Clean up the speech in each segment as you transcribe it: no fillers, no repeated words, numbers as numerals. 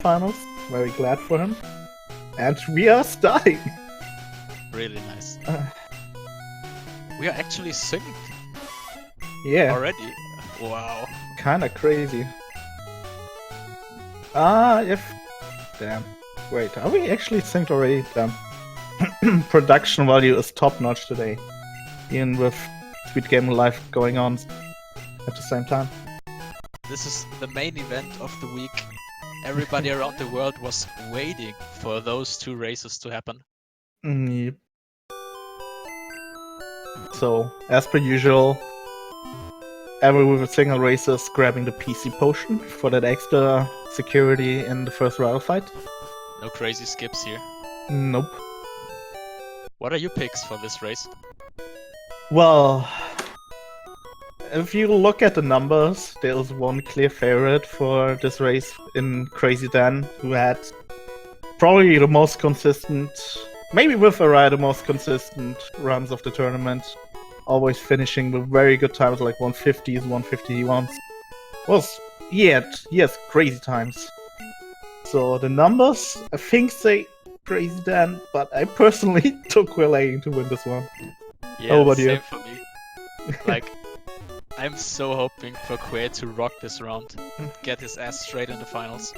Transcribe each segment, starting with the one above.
finals. Very glad for him. And we are starting. Really nice. We are actually synced Yeah, already. Wow. kinda crazy. Damn. Wait, are we actually synced already? Damn. Production value is top notch today. Even with SpeedGaming Live going on at the same time. This is the main event of the week. Everybody around the world was waiting for those two races to happen. Yep. So, as per usual, every single racer is grabbing the PC potion for that extra security in the first rival fight. No crazy skips here. Nope. What are your picks for this race? Well, if you look at the numbers, there is one clear favorite for this race in krazyd4n, who had probably the most consistent, maybe with Arai, the most consistent runs of the tournament. Always finishing with very good times, like 150s, 151s. Yes, crazy times. So the numbers, I think say krazyd4n, but I personally took Quelaagging to win this one. Yeah, How about same you? for me. Like, I'm so hoping for Quay to rock this round, get his ass straight in the finals.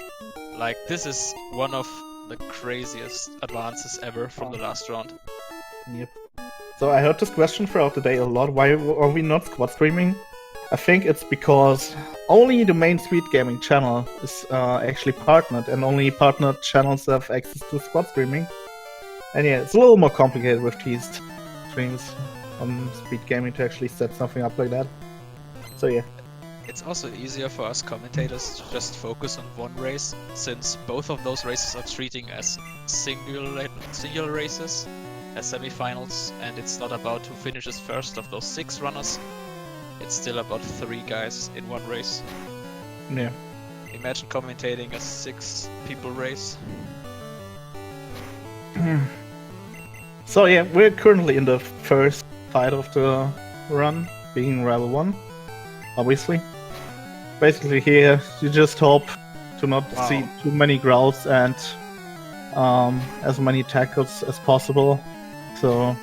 Like, this is one of the craziest advances ever from the last round. Yep. So I heard this question throughout the day a lot. Why are we not squad streaming? I think it's because only the main SpeedGaming channel is actually partnered, and only partnered channels have access to squad streaming. And yeah, it's a little more complicated with these streams on SpeedGaming to actually set something up like that. So yeah. It's also easier for us commentators to just focus on one race, since both of those races are treating as single races, as semifinals, and it's not about who finishes first of those 6 runners. It's still about 3 guys in one race. Yeah. Imagine commentating a 6-people race. So yeah, we're currently in the first fight of the run, being Rival 1, obviously. Basically here, you just hope to not see too many growls and as many tackles as possible. So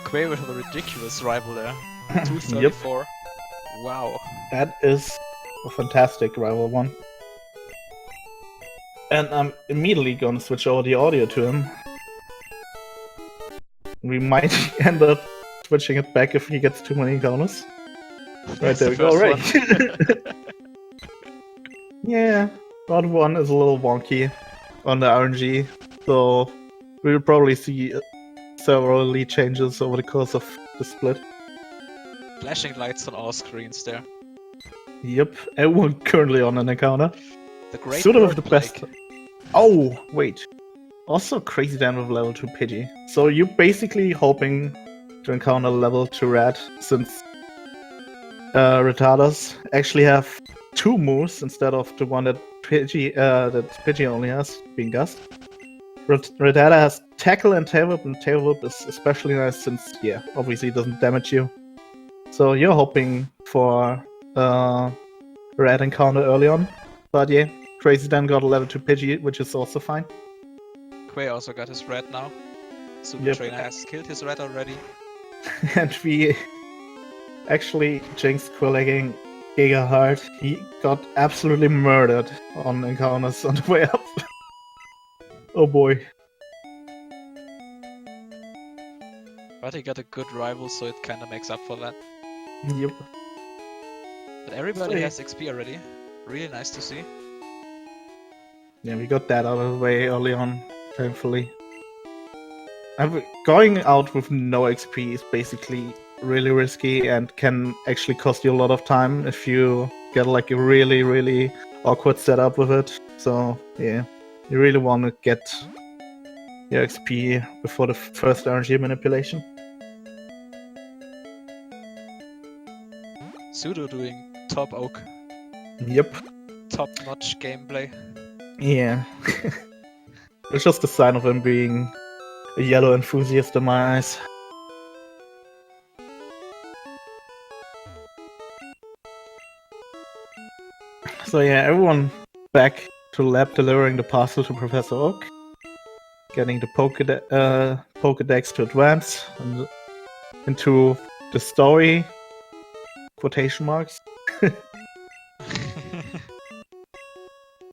Quay with a ridiculous rival there. 234. Yep. Wow. That is a fantastic Rival 1. And I'm immediately gonna switch over the audio to him. We might end up switching it back if he gets too many encounters. Right, there we go, right. Yeah, round 1 is a little wonky on the RNG, so we'll probably see several lead changes over the course of the split. Flashing lights on all screens there. Yep, everyone currently on an encounter. The great Suda with the plague. best. Oh, wait. Also krazyd4n with level 2 Pidgey. So you're basically hoping to encounter level 2 red, since retarders actually have 2 moves instead of the one that Pidgey only has, being Gust. Retardar has Tackle and Tail Whip is especially nice since, yeah, obviously it doesn't damage you. So you're hoping for red encounter early on. But yeah, krazyd4n got a level 2 Pidgey, which is also fine. Quay also got his red now. SudoTrainer has killed his red already. And we actually jinxed Quelaagging giga hard. He got absolutely murdered on encounters on the way up. Oh boy. But he got a good rival, so it kinda makes up for that. Yep. But everybody has XP already. Really nice to see. Yeah, we got that out of the way early on, thankfully. Going out with no XP is basically really risky and can actually cost you a lot of time if you get like a really, really awkward setup with it. So yeah, you really want to get your XP before the first RNG manipulation. Sudo doing top oak. Yep. Top-notch gameplay. Yeah. It's just a sign of him being a yellow enthusiast in my eyes. So yeah, everyone back to lab delivering the parcel to Professor Oak, getting the Pokédex to advance, and into the story, quotation marks.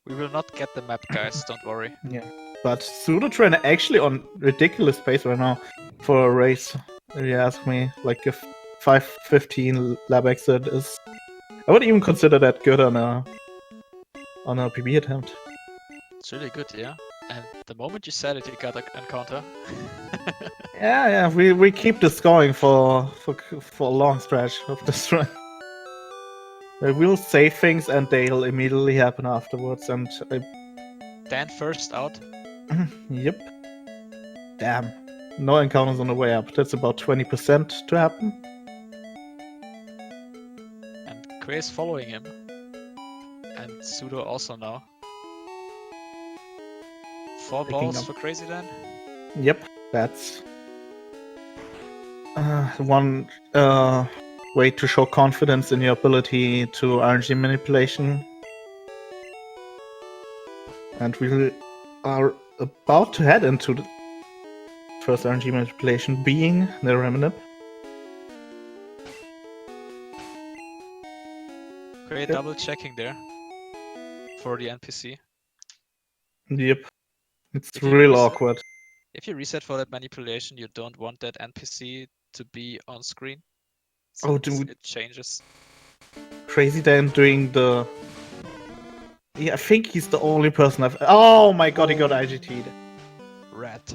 We will not get the map, guys, don't worry. Yeah. But SudoTrainer actually on ridiculous pace right now for a race, if you ask me. Like a 5:15 lab exit is... I would even consider that good on a PB attempt. It's really good, yeah. And the moment you said it, you got an encounter. Yeah, we keep this going for a long stretch of this run. We'll say things and they'll immediately happen afterwards, and Dan first out. Yep. Damn. No encounters on the way up. That's about 20% to happen. And Quay is following him. And Sudo also now. 4 balls for krazyd4n. Yep, that's one way to show confidence in your ability to RNG manipulation. And we are about to head into the first RNG manipulation, being the remnant. Quay double checking there for the NPC. Yep. It's If you real reset- awkward. If you reset for that manipulation, you don't want that NPC to be on screen. Oh, Since dude. it changes. krazyd4n doing the... Yeah, I think he's the only person I've... Oh my god, he got IGT'd. Rat.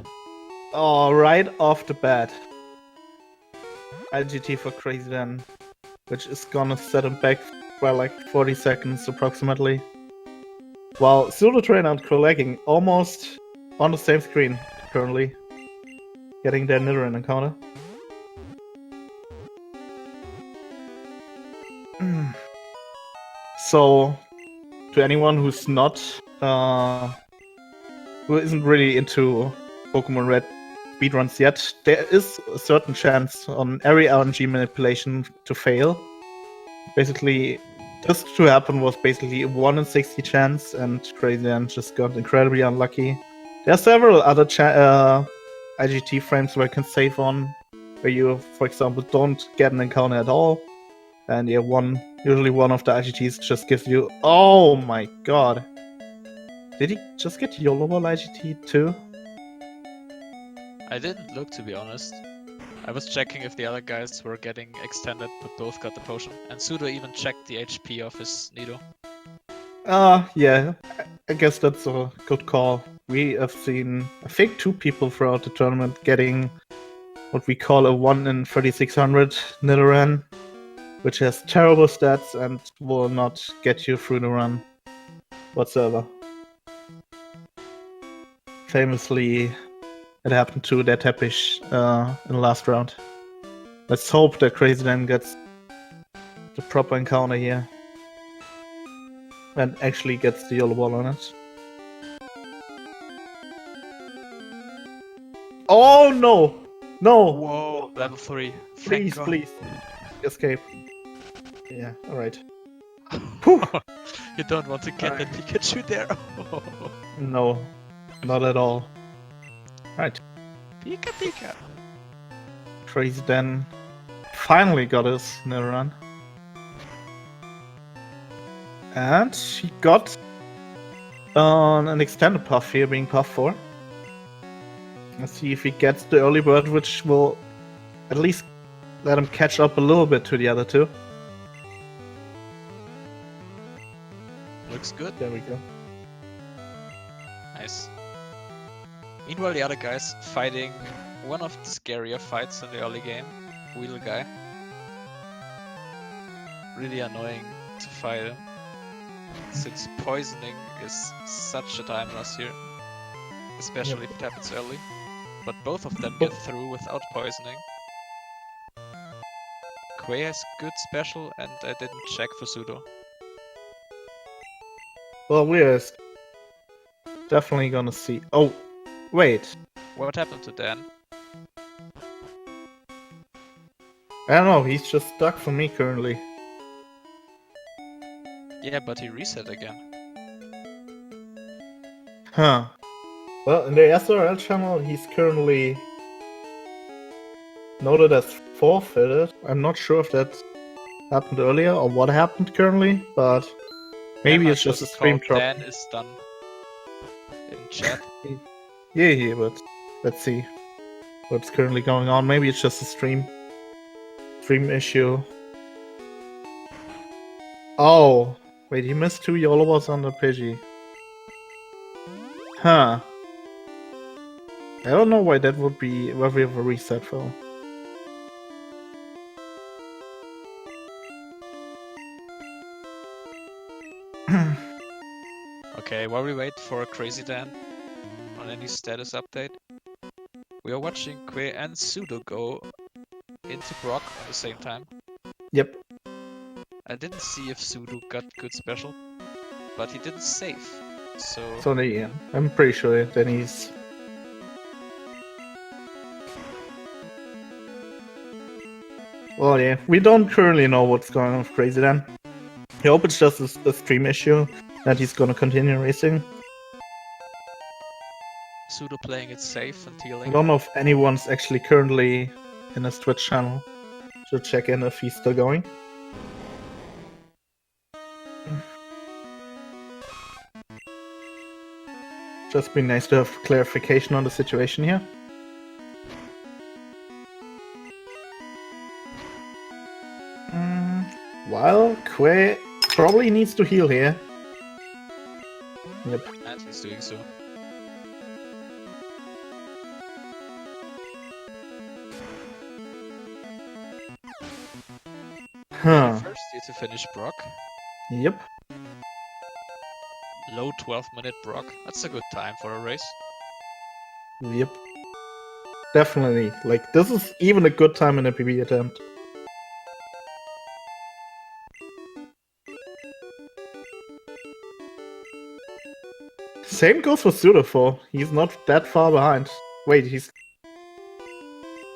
Oh, right off the bat. IGT for krazyd4n, which is gonna set him back by like 40 seconds approximately. While SudoTrainer and Quelaagging almost on the same screen currently, getting their Nidoran encounter. So, to anyone who's not, who isn't really into Pokemon Red speedruns yet, there is a certain chance on every RNG manipulation to fail. Basically, this to happen was basically a 1 in 60 chance, and krazyd4n just got incredibly unlucky. There are several other IGT frames where you can save on, where you, for example, don't get an encounter at all, and yeah, usually one of the IGTs just gives you... Oh my god! Did he just get YOLO Ball IGT too? I didn't look, to be honest. I was checking if the other guys were getting extended, but both got the potion. And Sudo even checked the HP of his Nido. Yeah, I guess that's a good call. We have seen, I think, 2 people throughout the tournament getting what we call a 1 in 3600 Nidoran, which has terrible stats and will not get you through the run whatsoever. Famously, it happened to their Tepish in the last round. Let's hope that krazyd4n gets the proper encounter here and actually gets the YOLO Ball on it. Oh no! No! Whoa, level 3. Please, please. Escape. Yeah, alright. You don't want to get that Pikachu there. No, not at all. Right. Pika Pika. krazyd4n finally got his Nidoran. And he got an extended puff here, being puff 4. Let's see if he gets the early bird, which will at least let him catch up a little bit to the other 2. Looks good. There we go. Nice. Meanwhile, the other guys fighting one of the scarier fights in the early game. Wheel guy. Really annoying to fight him, since poisoning is such a time loss here. Especially if it happens early. But both of them get through without poisoning. Quay has good special, and I didn't check for Sudo. Well, we're definitely gonna see. Oh, wait. What happened to Dan? I don't know, he's just stuck for me currently. Yeah, but he reset again. Huh. Well, in the SRL channel, he's currently noted as forfeited. I'm not sure if that happened earlier or what happened currently, but maybe Emma it's just a just stream called drop. Dan is done in chat. Yeah, but let's see what's currently going on. Maybe it's just a stream issue. Oh, wait, he missed 2 YOLOs on the Pidgey. Huh. I don't know why that would be worthy of a reset, though. Okay, while we wait for krazyd4n on any status update, we are watching Que and Sudo go into Brock at the same time. Yep. I didn't see if Sudo got good special, but he didn't save, so... So yeah, I'm pretty sure then he's... Well, yeah, we don't currently know what's going on with krazyd4n. I hope it's just a stream issue that he's gonna continue racing. Sudo playing it safe and I healing. don't know if anyone's actually currently in his Twitch channel. Should check in if he's still going. Just be nice to have clarification on the situation here. Well, Que probably needs to heal here. Yep. And he's doing so. Huh. First need to finish Brock. Yep. Low 12-minute Brock. That's a good time for a race. Yep. Definitely. Like, this is even a good time in a PB attempt. Same goes for SudoTrainer. He's not that far behind. Wait, he's...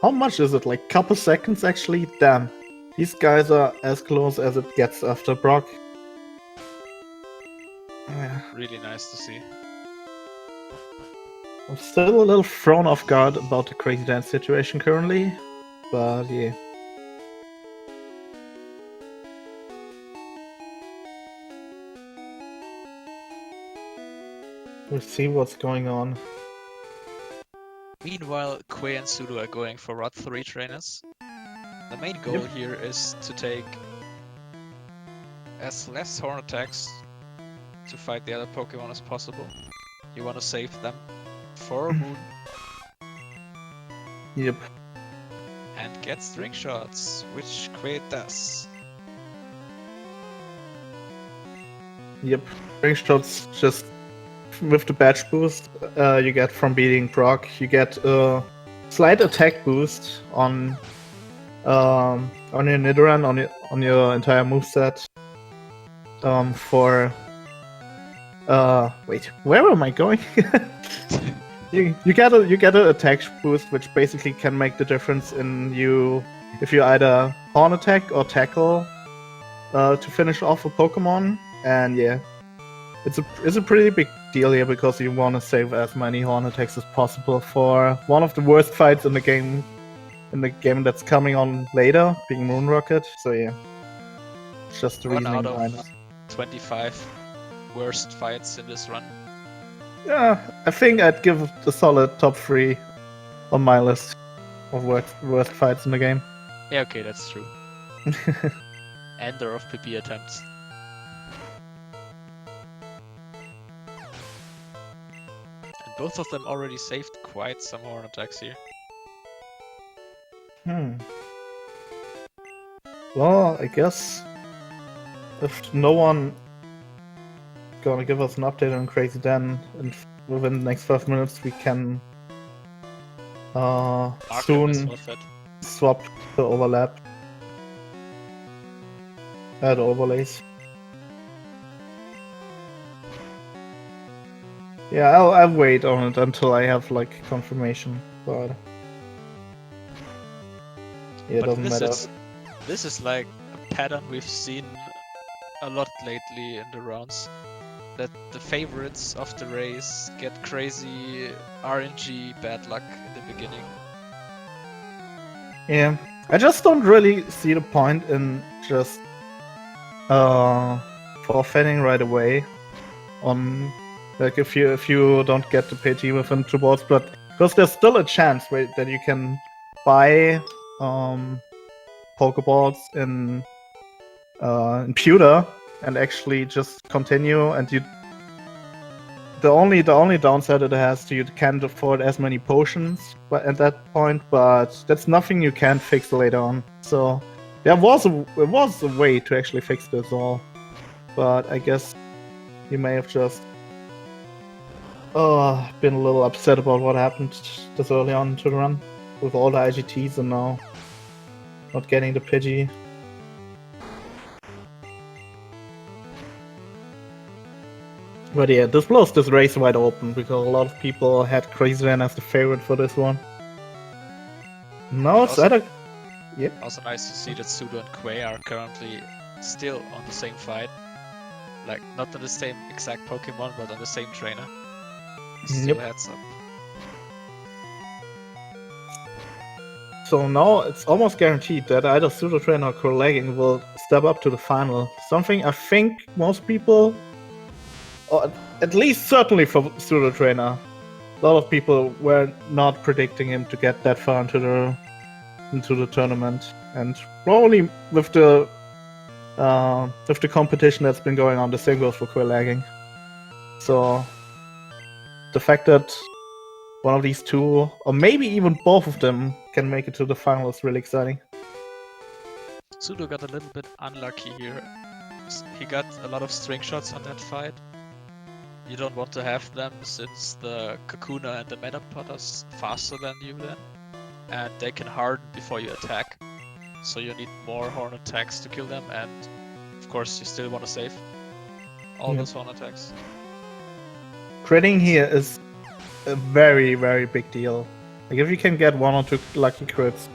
How much is it? Like, couple seconds actually? Damn. These guys are as close as it gets after Brock. Yeah. Really nice to see. I'm still a little thrown off guard about the krazyd4n situation currently, but yeah. We'll see what's going on. Meanwhile, Que and Sudo are going for Rod 3 trainers. The main goal here is to take as less horn attacks to fight the other Pokémon as possible. You want to save them for a moon. Yep. And get string shots, which Que does. Yep. Ring shots just with the badge boost you get from beating Brock. You get a slight attack boost on your Nidoran, on your entire moveset. For wait, where am I going? you get an attack boost, which basically can make the difference in if you either horn attack or tackle to finish off a Pokemon. And yeah, it's a pretty big deal here because you want to save as many horn attacks as possible for one of the worst fights in the game that's coming on later, being Moon Rocket. So yeah, it's just the reasoning behind it. 25 worst fights in this run. Yeah, I think I'd give it a solid top 3 on my list of worst fights in the game. Yeah, okay, that's true. Ender of PP attempts. And both of them already saved quite some horn attacks here. Well, I guess if no one gonna give us an update on krazyd4n within the next 5 minutes, we can soon swap the overlap. Add overlays. Yeah, I'll wait on it until I have like confirmation, but yeah, it doesn't matter. This is like a pattern we've seen a lot lately in the rounds. that the favorites of the race get crazy RNG bad luck in the beginning. Yeah, I just don't really see the point in just forfeiting right away on like if you don't get the pity within 2 balls, but because there's still a chance that you can buy Pokeballs in Pewter and actually just continue, and the only downside it has to you can't afford as many potions at that point, but that's nothing you can't fix later on. So there was a way to actually fix this all, but I guess you may have just been a little upset about what happened this early on to the run with all the IGTs and now not getting the Pidgey. But yeah, this blows this race wide open because a lot of people had krazyd4n as the favorite for this one. No, it's Also- either. Yep. Also nice to see that Sudo and Quay are currently still on the same fight. Like, not on the same exact Pokemon, but on the same trainer. Still Yep. heads up. So now it's almost guaranteed that either SudoTrainer or Quelaagging will step up to the final. Something I think most people, or at least certainly for SudoTrainer, a lot of people were not predicting him to get that far into the tournament, and probably with the competition that's been going on, the same goes for Quelaagging. So the fact that one of these two, or maybe even both of them, can make it to the final is really exciting. Sudo got a little bit unlucky here. He got a lot of string shots on that fight. You don't want to have them since the Kakuna and the Metapod are faster than you then. And they can harden before you attack. So you need more horn attacks to kill them, and of course you still want to save all those horn attacks. Critting here is a very, very big deal. Like if you can get 1 or 2 lucky crits,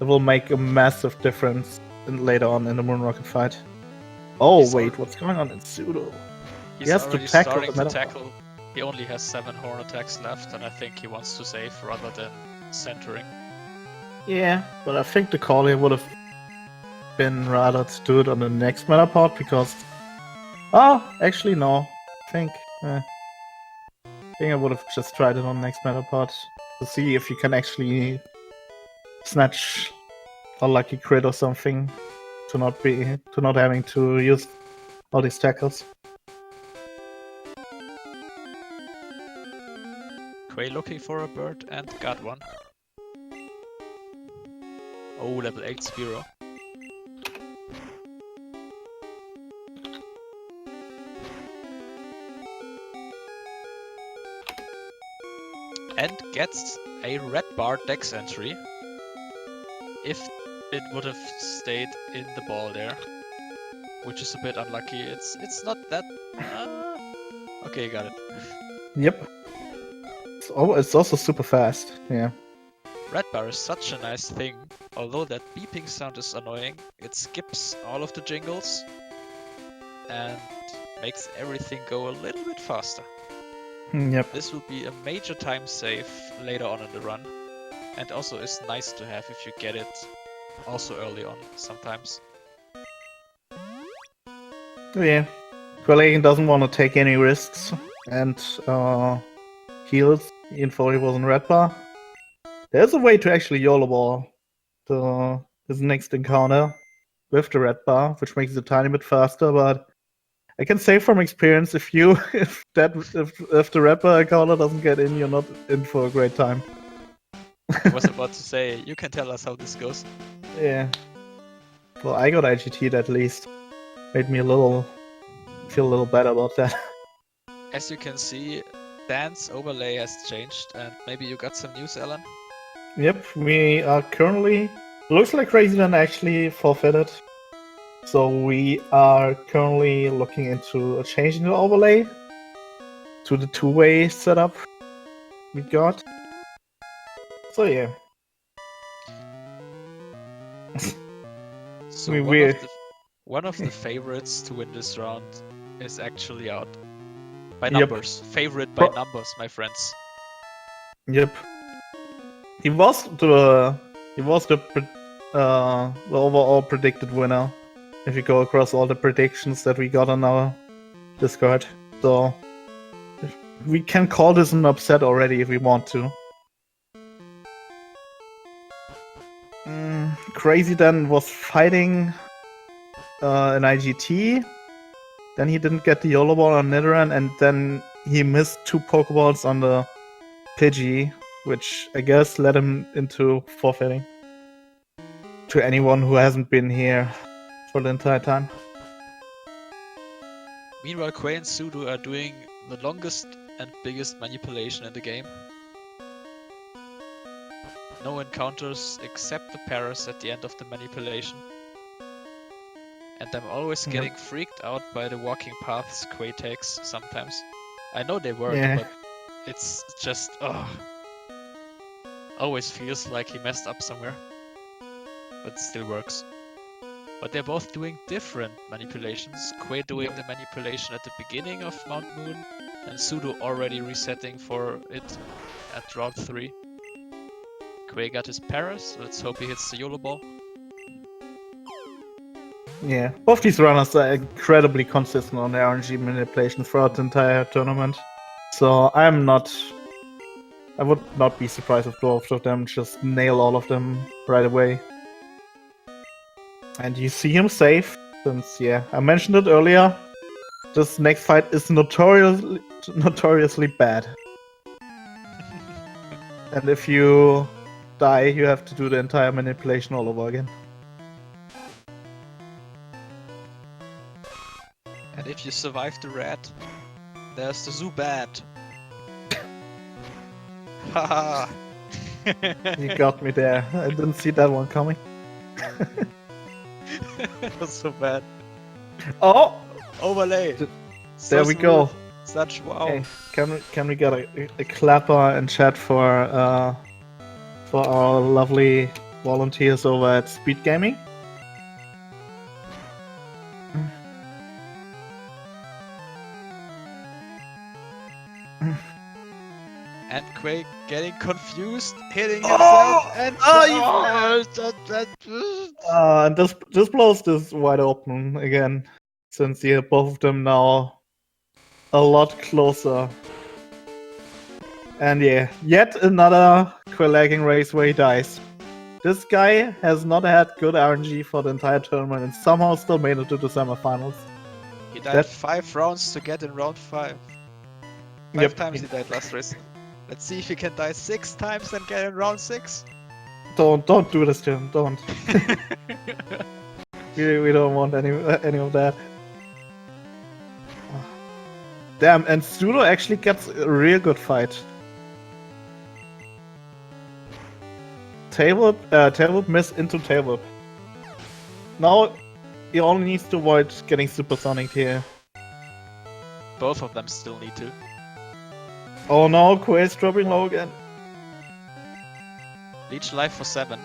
it will make a massive difference later on in the Moon Rocket fight. Oh wait, what's going on in Sudo? He's He has to already tackle starting the to Metapod. tackle. He only has 7 horn attacks left, and I think he wants to save rather than centering. Yeah, but I think the call here would have been rather to do it on the next Metapod because... actually no. I think I would have just tried it on the next Metapod to see if you can actually snatch a lucky crit or something to not having to use all these tackles. Quay looking for a bird and got one. Oh, level 8 Spearow. And gets a red bar dex entry. If it would have stayed in the ball there, which is a bit unlucky. It's not that. Okay, got it. Yep. It's also super fast. Yeah. Red bar is such a nice thing. Although that beeping sound is annoying, it skips all of the jingles and makes everything go a little bit faster. Yep. This will be a major time save later on in the run, and also is nice to have if you get it also early on sometimes. Yeah. Quelaagging doesn't want to take any risks and heals, even though he was in red bar. There's a way to actually YOLO ball his next encounter with the red bar, which makes it a tiny bit faster, but I can say from experience, if the red bar encounter doesn't get in, you're not in for a great time. I was about to say, you can tell us how this goes. Yeah. Well, I got IGT'd at least. Made me feel a little better about that. As you can see, Dan's overlay has changed, and maybe you got some news, Alan? Yep, we are currently... Looks like krazyd4n actually forfeited. So we are currently looking into changing the overlay to the 2-way setup we got. So yeah. So one of the favorites to win this round is actually out. By Yep. numbers. Favorite by numbers, my friends. Yep. He was the overall predicted winner. If you go across all the predictions that we got on our Discord, so we can call this an upset already if we want to. Krazyd4n was fighting an IGT. Then he didn't get the YOLO ball on Nidoran, and then he missed 2 Pokeballs on the Pidgey, which I guess led him into forfeiting. To anyone who hasn't been here for the entire time. Meanwhile, Quay and Sudo are doing the longest and biggest manipulation in the game. No encounters except the Paras at the end of the manipulation. And I'm always getting freaked out by the walking paths Quay takes sometimes. I know they work, but it's just, always feels like he messed up somewhere. But it still works. But they're both doing different manipulations. Quay doing the manipulation at the beginning of Mount Moon, and Sudo already resetting for it at Route 3. Quay got his Paras, let's hope he hits the YOLO ball. Yeah, both these runners are incredibly consistent on their RNG manipulation throughout the entire tournament. So I would not be surprised if both of them just nail all of them right away. And you see him safe, since, I mentioned it earlier, this next fight is notoriously bad. And if you die, you have to do the entire manipulation all over again. And if you survive the rat, there's the Zubat. Haha! You got me there. I didn't see that one coming. It was so bad. Oh! Overlay! There we go. Such wow. Hey, can we get a clapper in chat for our lovely volunteers over at SpeedGaming? And Quake getting confused, hitting himself, and and this blows this wide open again, since both of them now a lot closer. And yet another Quelaagging race where he dies. This guy has not had good RNG for the entire tournament and somehow still made it to the semifinals. He died 5 rounds to get in round 5. 5 times he died last race. Let's see if he can die 6 times and get in round 6. Don't do this to him. Don't. we don't want any of that. Damn, and Sudo actually gets a real good fight. Tail whip miss into tail whip. Now he only needs to avoid getting supersonic here. Both of them still need to. Oh no, Quay's dropping low again. Leech life for 7.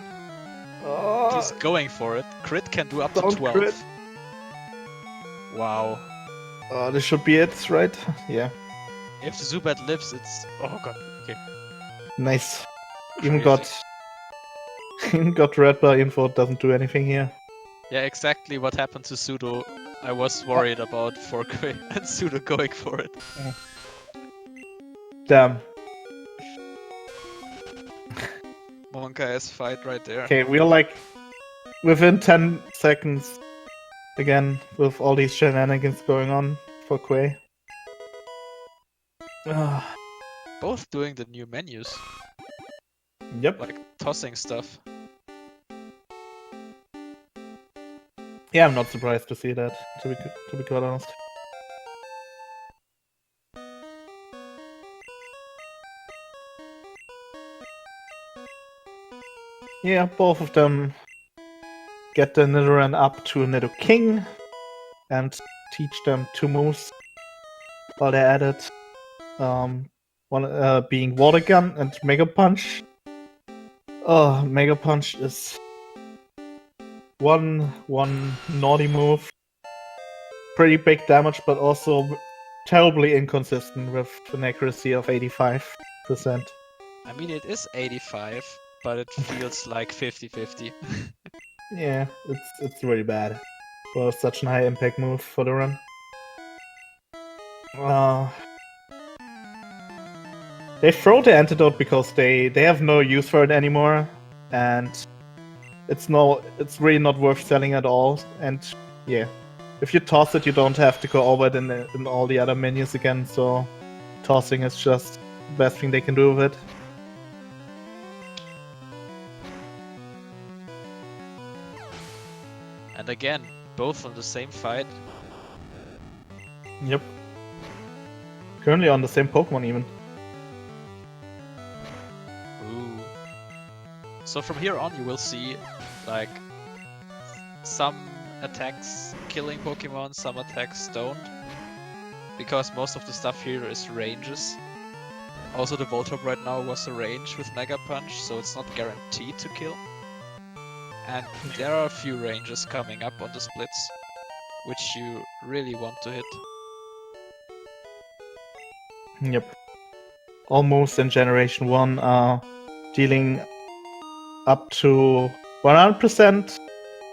Oh, He's going for it. Crit can do up to 12. Crit. Wow. This should be it, right? Yeah. If the Zubat lives, it's... Oh god, okay. Nice. Crazy. Even got red bar info, doesn't do anything here. Yeah, exactly what happened to Sudo. I was worried about for Quay and Sudo going for it. Damn. Monka-ass fight right there. Okay, we're like within 10 seconds again with all these shenanigans going on for Quay. Both doing the new menus. Yep. Like tossing stuff. Yeah, I'm not surprised to see that, to be quite honest. Yeah, both of them get the Nidoran up to Nidoking and teach them 2 moves while they're at it. One being Water Gun and Mega Punch. Oh, Mega Punch is one naughty move. Pretty big damage, but also terribly inconsistent with an accuracy of 85%. I mean, it is 85, but it feels like 50-50. Yeah, it's really bad for such an high impact move for the run. They throw the antidote because they have no use for it anymore, and it's really not worth selling at all. And yeah, if you toss it, you don't have to go over it in all the other menus again. So tossing is just the best thing they can do with it. And again, both on the same fight. Yep. Currently on the same Pokemon even. Ooh. So from here on you will see like some attacks killing Pokemon, some attacks don't. Because most of the stuff here is ranges. Also the Voltorb right now was a range with Mega Punch, so it's not guaranteed to kill. And there are a few ranges coming up on the splits, which you really want to hit. Yep. All moves in Generation 1 are dealing up to 100%,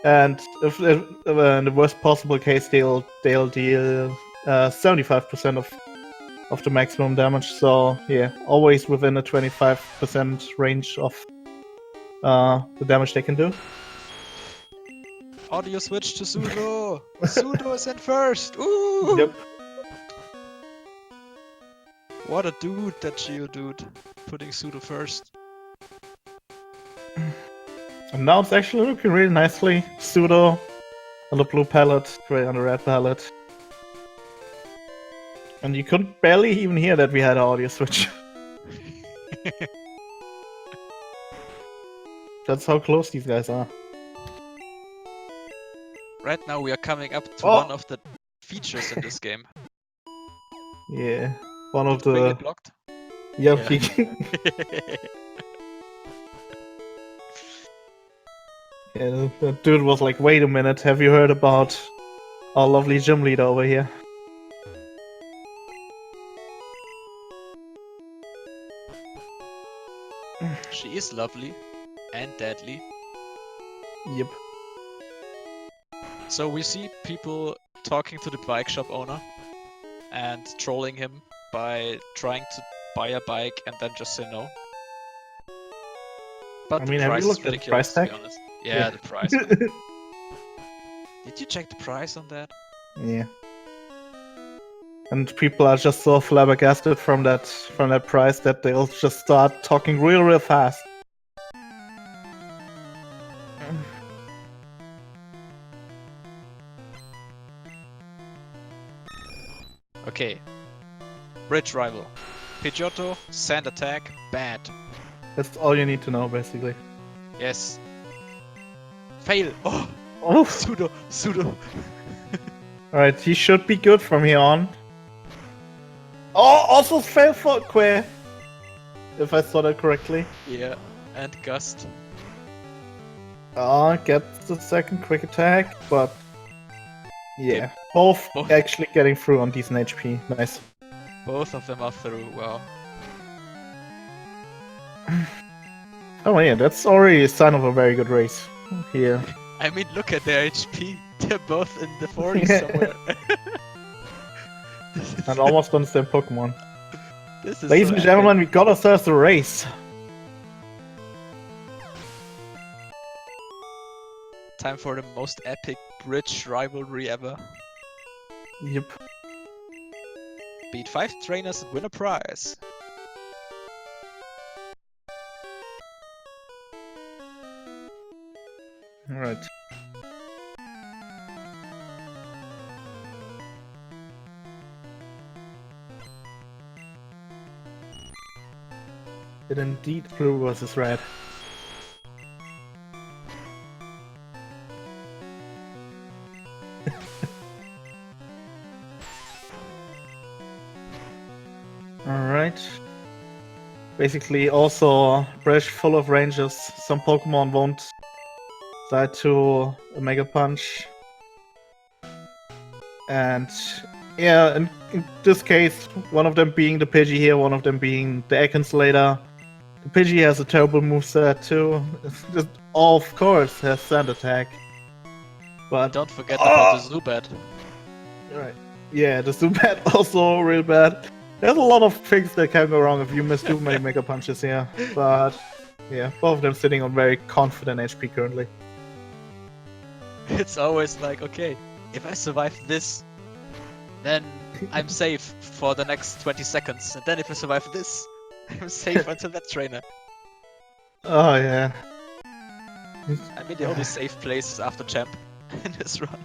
and if in the worst possible case, they'll deal 75% of the maximum damage. So yeah, always within a 25% range of the damage they can do. Audio switch to Sudo! Sudo is in first! Ooh! Yep. What a dude, that Geodude, putting Sudo first. And now it's actually looking really nicely. Sudo on the blue palette, Gray on the red palette. And you could barely even hear that we had an audio switch. That's how close these guys are. Right now we are coming up to one of the features in this game. Yeah, one of Did we the... get blocked? Yep. Yeah, the dude was like, wait a minute, have you heard about our lovely gym leader over here? She is lovely and deadly. Yep. So we see people talking to the bike shop owner and trolling him by trying to buy a bike and then just say no. But I mean, the have price you is looked at the ridiculous, price to be tag? honest. Yeah, the price. Man. Did you check the price on that? Yeah. And people are just so flabbergasted from that price that they'll just start talking real fast. Okay. Bridge rival. Pidgeotto, sand attack, bad. That's all you need to know, basically. Yes. Fail! Oh! Oh! Sudo! Alright, he should be good from here on. Oh, also fail for Que! If I saw that correctly. Yeah, and Gust. Gets the second quick attack, but... Yeah, both actually getting through on decent HP. Nice. Both of them are through, wow. Oh yeah, that's already a sign of a very good race here. I mean, look at their HP. They're both in the 40s somewhere. And almost on the same Pokemon. This is Ladies so and gentlemen, we got ourselves a race. Time for the most epic bridge rivalry ever. Yep. Beat 5 trainers and win a prize. Alright. It indeed blue versus red. Alright. Basically also bridge full of ranges. Some Pokemon won't die to a Mega Punch. And yeah, in in this case, one of them being the Pidgey here, one of them being the Egg Slater. The Pidgey has a terrible moveset too. It's just, of course, has Sand Attack. But Don't forget about the Zubat. right, yeah, the Zubat also real bad. There's a lot of things that can go wrong if you miss too many Mega Punches here. But yeah, both of them sitting on very confident HP currently. It's always like, okay, if I survive this, then I'm safe for the next 20 seconds. And then if I survive this, I'm safe until that trainer. Oh yeah. I mean, the only safe place is after champ in this run.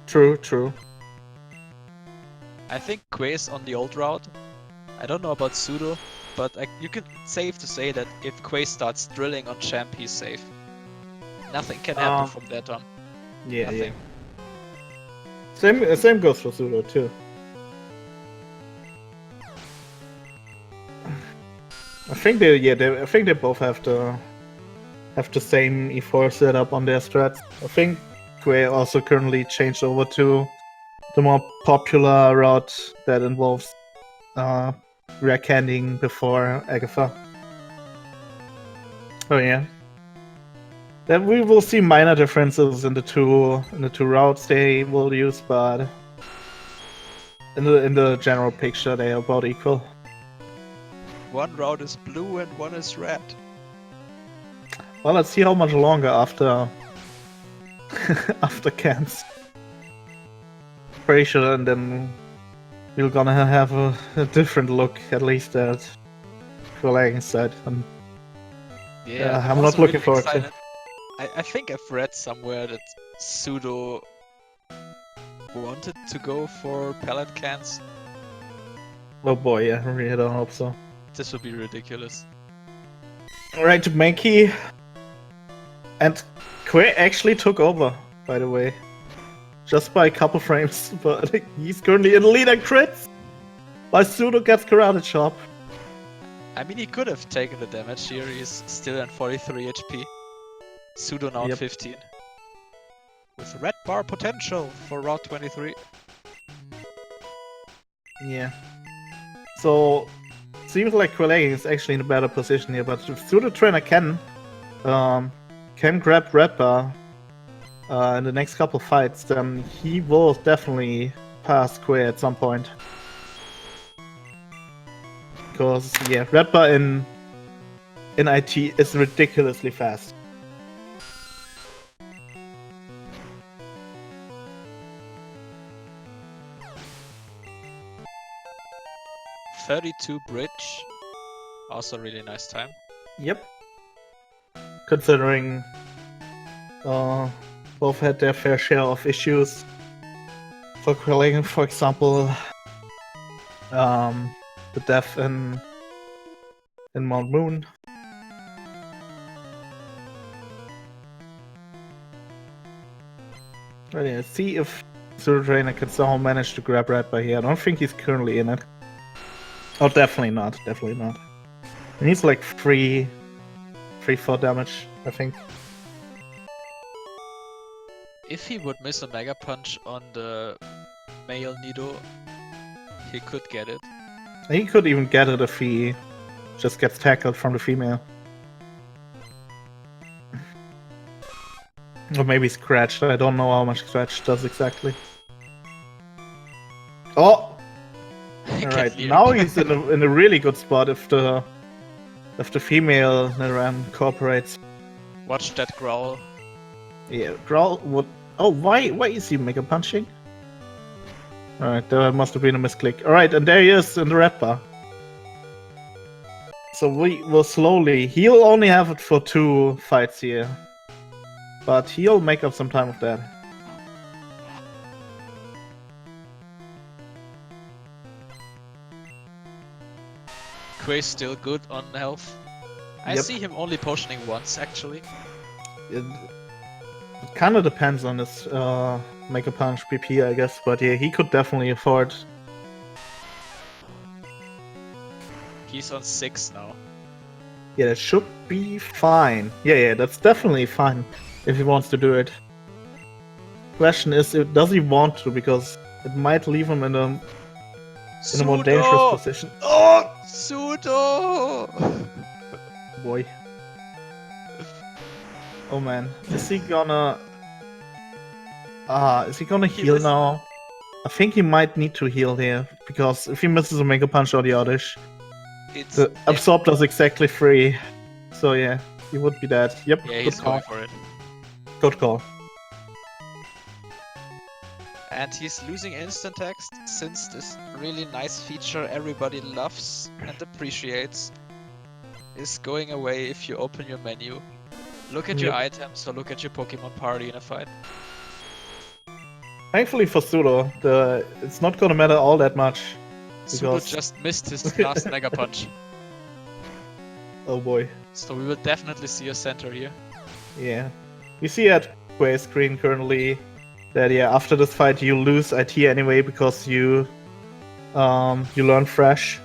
True, true. I think Quay is on the old route. I don't know about Sudo, but you can safe to say that if Quay starts drilling on champ, he's safe. Nothing can happen from that on. Yeah, Nothing. yeah. Same goes for Sudo too. I think they both have the same E4 setup on their strats. I think Quay also currently changed over to the more popular route that involves rare candying before Agatha. Oh yeah. Then we will see minor differences in the two routes they will use, but in the general picture they are about equal. One route is blue and one is red. Well, let's see how much longer after after cans. Pretty sure, and then we're gonna have a different look, at least at Quelaagging side. Yeah, I'm not looking forward to it. I think I've read somewhere that Sudo wanted to go for pellet cans. Oh boy, yeah, I really don't hope so. This would be ridiculous. Alright, Mankey. And Quay actually took over, by the way. Just by a couple frames, but he's currently in the lead and crits! While Sudo gets Karate Chop. I mean, he could have taken the damage here, he's still at 43 HP. Sudo now at 15. With red bar potential for Route 23. Yeah. So, seems like Quelaagging is actually in a better position here, but if SudoTrainer can grab red bar in the next couple fights, then he will definitely pass Quay at some point. Because, yeah, red bar in IT is ridiculously fast. .32 bridge, also really nice time. Yep. Considering both had their fair share of issues. For Quelaagging, for example, the death in Mount Moon. But yeah, see if SudoTrainer can somehow manage to grab red bar here. I don't think he's currently in it. Oh, definitely not. Definitely not. He needs like 3-4 damage, I think. If he would miss a Mega Punch on the male Nido, he could get it. He could even get it if he just gets tackled from the female. Or maybe scratched. I don't know how much scratch does exactly. Oh! Alright, now he's in a really good spot if the female Naran cooperates. Watch that growl. Yeah, growl would. Oh, why is he Mega Punching? Alright, there must have been a misclick. Alright, and there he is in the red bar. So we will slowly. He'll only have it for 2 fights here, but he'll make up some time with that. Quay's still good on health. I see him only potioning once, actually. It kind of depends on his Mega Punch PP, I guess, but yeah, he could definitely afford. He's on 6 now. Yeah, that should be fine. Yeah, that's definitely fine if he wants to do it. Question is, does he want to? Because it might leave him in a in a more dangerous Sudo! position. Oh! Sudo! Boy. Oh man. Is he gonna He heal missed. now? I think he might need to heal here, because if he misses a Mega Punch or the Oddish, It's the Absorb does exactly 3. So yeah, he would be dead. Yep, yeah, good he's call. going for it. Good call. And he's losing instant text since this really nice feature everybody loves and appreciates is going away if you open your menu. Look at your Yep. items or look at your Pokemon party in a fight. Thankfully for Sudo, it's not gonna matter all that much. Sudo Because... just missed his last Mega Punch. Oh boy. So we will definitely see a center here. Yeah. You see at Quay's screen currently that yeah, after this fight you lose IT anyway because you learn fresh.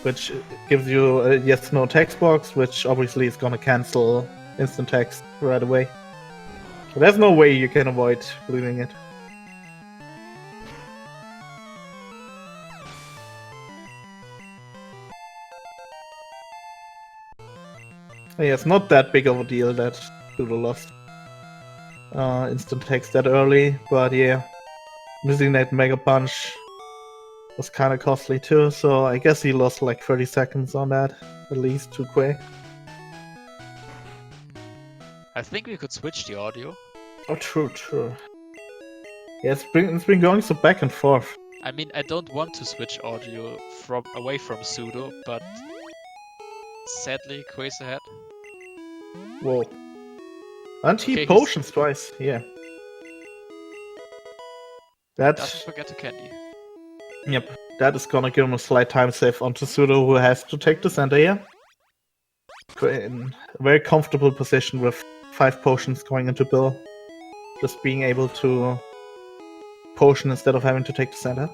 Which gives you a yes no text box, which obviously is gonna cancel instant text right away. So there's no way you can avoid losing it. Yeah, it's not that big of a deal that Sudo lost instant text that early, but yeah, missing that Mega Punch was kind of costly too, so I guess he lost like 30 seconds on that, at least, to Quay. I think we could switch the audio. Oh, true. Yeah, it's been going so back and forth. I mean, I don't want to switch audio away from Sudo, but sadly, Quay's ahead. Whoa. And he Okay, potions twice, yeah. Doesn't That, forget to candy. yep, that is gonna give him a slight time save onto Sudo, who has to take the center here. In a very comfortable position with 5 potions going into Bill. Just being able to potion instead of having to take the center.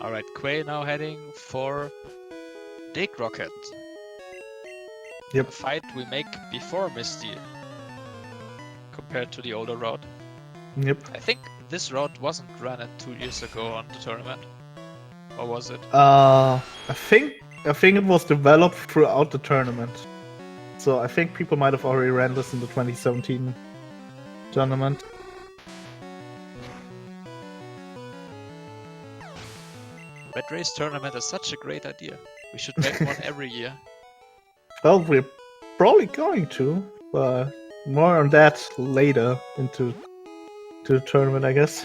Alright, Quay now heading for Dig Rocket. Yep. A fight we make before Misty, compared to the older route. Yep. I think this route wasn't run 2 years ago on the tournament. Or was it? I think it was developed throughout the tournament. So I think people might have already ran this in the 2017 tournament. Red Race tournament is such a great idea. We should make one every year. Well, we're probably going to, but more on that later into the tournament, I guess.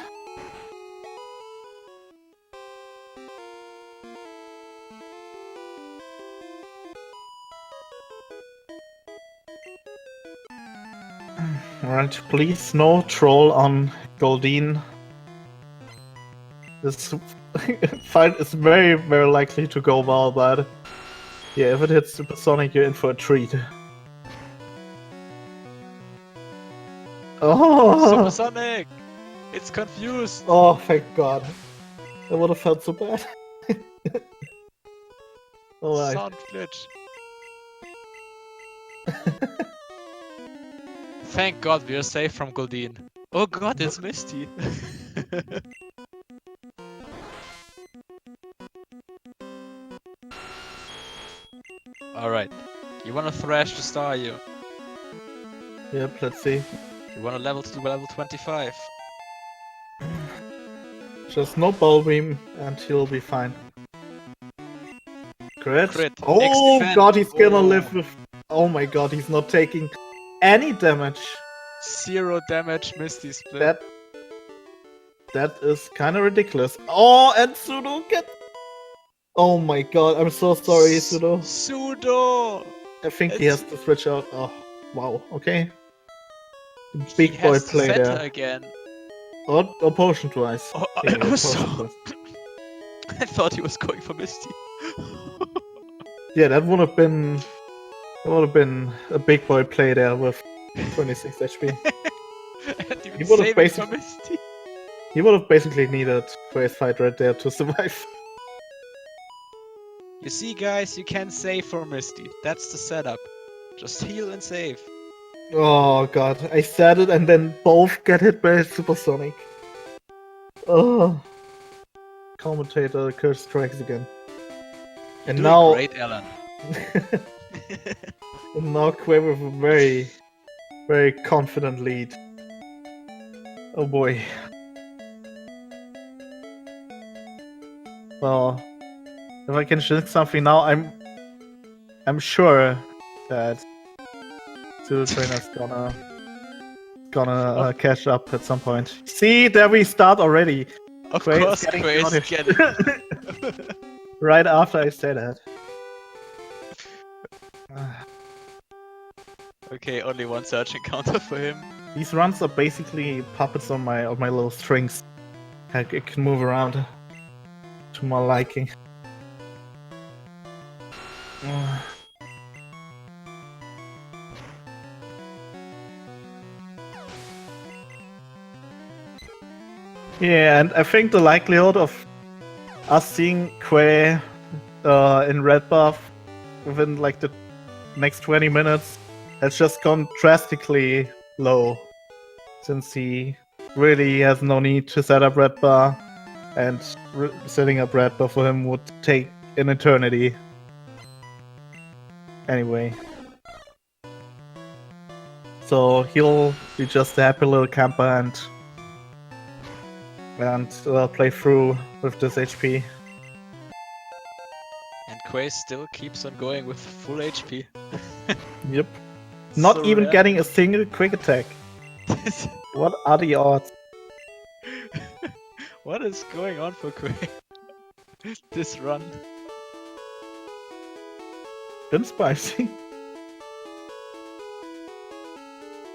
Alright, please no troll on Goldeen. This fight is very, very likely to go well, but yeah, if it hits Supersonic, you're in for a treat. Oh! Supersonic! It's confused! Oh, thank God. That would have felt so bad. Alright. Sound glitch. Thank God we are safe from Goldeen. Oh God, it's Misty. Alright. You wanna thrash the star, you? Yep, let's see. You wanna level to level 25. Just no ball beam and he'll be fine. Crit. Crit. Oh X-Defend. God, he's gonna Oh. live with... Oh my God, he's not taking any damage. 0 damage Misty split. That is kind of ridiculous. Oh, and Sudo get... Oh my God, I'm so sorry, Sudo. Sudo! I think he has to switch out. Oh, wow, okay. Big He boy has to play center there. again. Or potion twice. Oh, Yeah, I was potion so... twice. I thought he was going for Misty. Yeah, that would have been a big boy play there with 26 HP. And He would have saving for basically... Misty. He would have basically needed Quay's fight right there to survive. You see, guys, you can save for Misty. That's the setup. Just heal and save. Oh god, I said it and then both get hit by Supersonic. Oh. Commentator curse strikes again. You're And doing now... great, Alan. And now Quay with a very, very confident lead. Oh boy. Well, if I can shift something now, I'm sure that SudoTrainer's gonna catch up at some point. See, there we start already. Of Quay course, is getting Quay is chaotic. getting Right after I say that. Okay, only one search encounter for him. These runs are basically puppets on my little strings. I can move around to my liking. Yeah, and I think the likelihood of us seeing Quay in red buff within like the next 20 minutes has just gone drastically low, since he really has no need to set up red bar, and setting up red bar for him would take an eternity. Anyway. So he'll be just a happy little camper and play through with this HP. And Quay still keeps on going with full HP. Yep. Not So even rare. getting a single quick attack. What are the odds? What is going on for Quay? This run. Been spicy.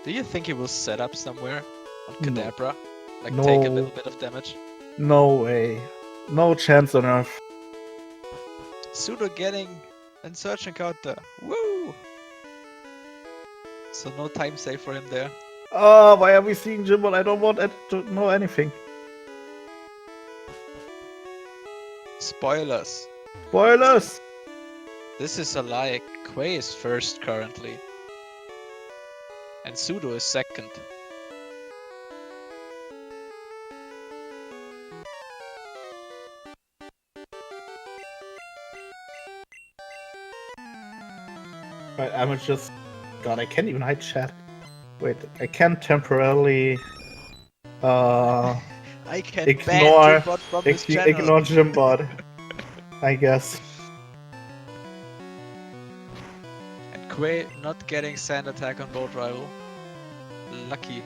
Do you think he will set up somewhere on No. Kadabra? Like No. take a little bit of damage? No way. No chance on earth. Sudo getting and search encounter. Woo! So no time save for him there. Oh, why are we seeing Jimbo? I don't want it to know anything. Spoilers. Spoilers! This is a lie. Quay is first currently. And Sudo is second. Right, I'm just... God, I can't even hide chat. Wait, I can temporarily... I can Ignore- ban Jimbot from this channel. ignore Jimbot. I guess. And Quay not getting sand attack on boat rival. Lucky.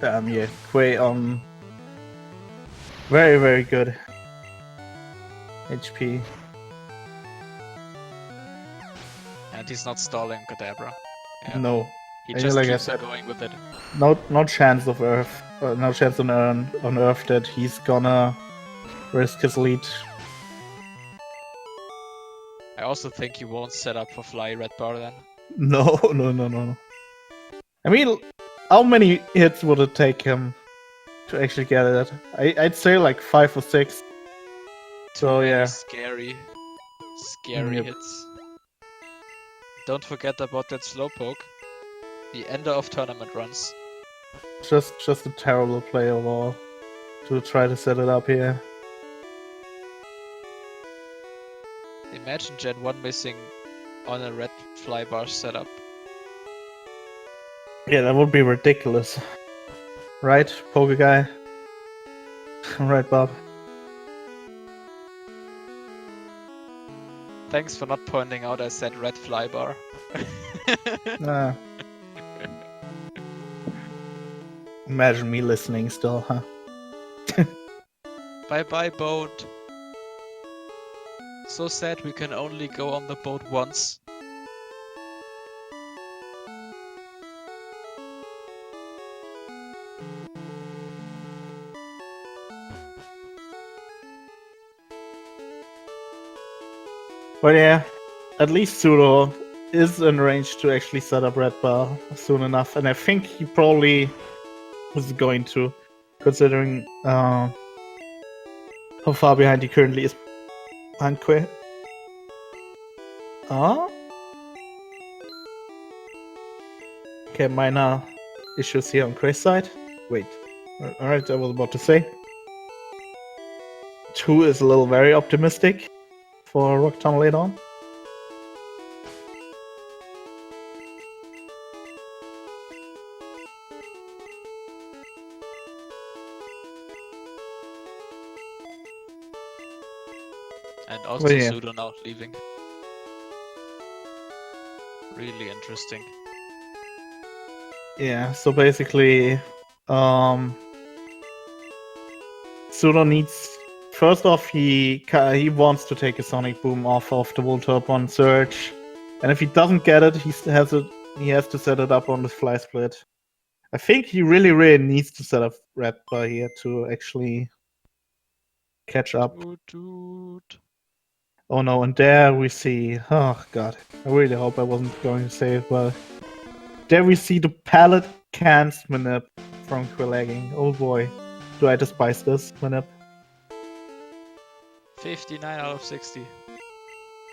Damn, yeah. Quay on... Very, very good. HP. And he's not stalling Kadabra. Yeah. No. He Yeah, just like I keeps on said. going with it. No chance of Earth. No chance on Earth that he's gonna risk his lead. I also think he won't set up for fly red bar then. No. I mean, how many hits would it take him to actually get it? I'd say like 5 or 6. So yeah. Scary Yep. hits. Don't forget about that slowpoke. The ender of tournament runs. Just a terrible play overall to try to set it up here. Imagine Gen 1 missing on a red fly bar setup. Yeah, that would be ridiculous. Right, Poke Guy? Right, Bob? Thanks for not pointing out I said red fly bar. Nah. Imagine me listening still, huh? Bye bye boat. So sad we can only go on the boat once. But yeah, at least Sudo is in range to actually set up red bar soon enough, and I think he probably is going to, considering how far behind he currently is behind Que. Okay, minor issues here on Que's side. Wait. Alright, I was about to say. 2 is a little very optimistic for Rock Tunnel later on. And also Well, yeah. Sudo now leaving. Really interesting. Yeah, so basically, Sudo needs. First off, he wants to take a Sonic Boom off of the Voltorb on Surge, and if he doesn't get it, he has to set it up on the Fly Split. I think he really needs to set up Red Bar here to actually catch up. Oh no, and there we see. Oh god, I really hope I wasn't going to say it well. There we see the pallet cans manip from Quelaagging. Oh boy, do I despise this manip. 59 out of 60.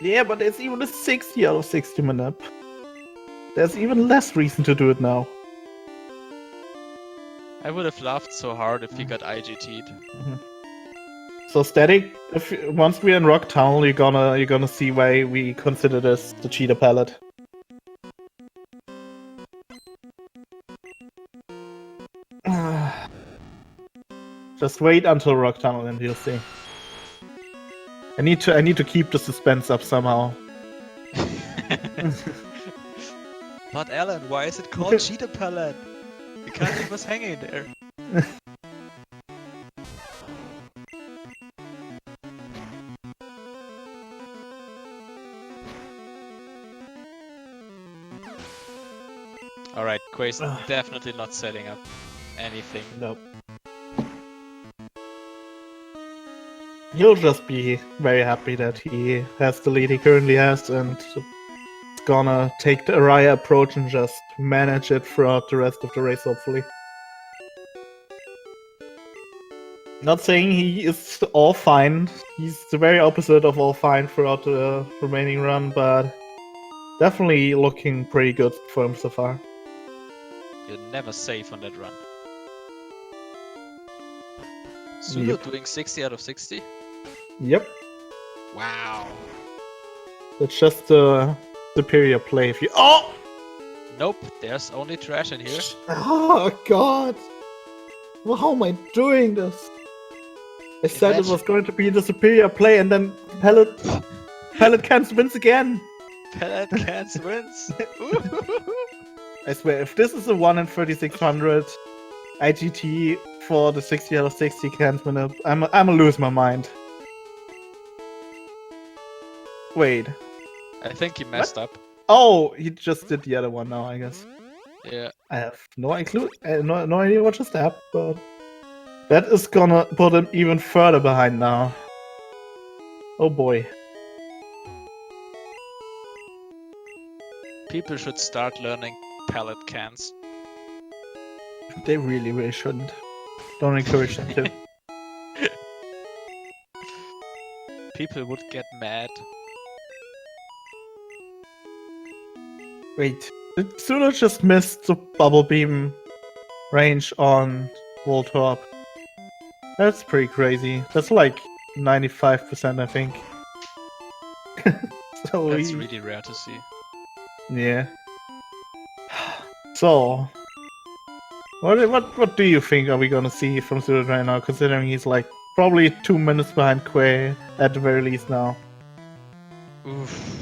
Yeah, but there's even a 60 out of 60 manip. There's even less reason to do it now. I would have laughed so hard if he got IGT'd. So Static, once we're in Rock Tunnel, you're gonna see why we consider this the cheater palette. Just wait until Rock Tunnel and you'll see. I need to keep the suspense up somehow. But Alan, why is it called cheater palette? You can't leave us hanging there. Alright, Qua's definitely not setting up anything. Nope. He'll just be very happy that he has the lead he currently has and is gonna take the Araya approach and just manage it throughout the rest of the race, hopefully. Not saying he is all fine. He's the very opposite of all fine throughout the remaining run, but definitely looking pretty good for him so far. You're never safe on that run. Sudo doing 60 out of 60? Yep. Wow. That's just a superior play if you— Oh! Nope, there's only trash in here. Oh god! Well, how am I doing this? I said it was going to be the superior play and then Pallet Cans wins again! Pallet Cans wins! I swear, if this is a 1 in 3600 IGT for the 60 out of 60 cans minute, I'ma lose my mind. Wait. I think he messed up. Oh, he just did the other one now, I guess. Yeah. I have no idea what just happened, but that is gonna put him even further behind now. Oh boy. People should start learning pallet cans. They really shouldn't. Don't encourage them to. People would get mad. Wait, did Sudo just miss the bubble beam range on Voltorb? That's pretty crazy. That's like 95%, I think. So That's really rare to see. Yeah. So, what do you think are we gonna see from SudoTrainer now, considering he's like probably 2 minutes behind Que at the very least now? Oof.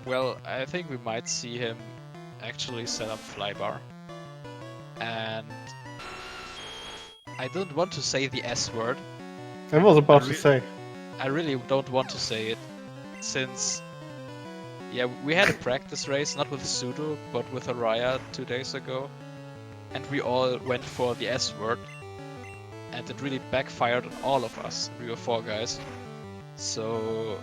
Well, I think we might see him actually set up Flybar. And I don't want to say the S word. I was about to say. I really don't want to say it, since yeah, we had a practice race, not with Sudo, but with Araya 2 days ago, and we all went for the S word, and it really backfired on all of us. We were 4 guys, so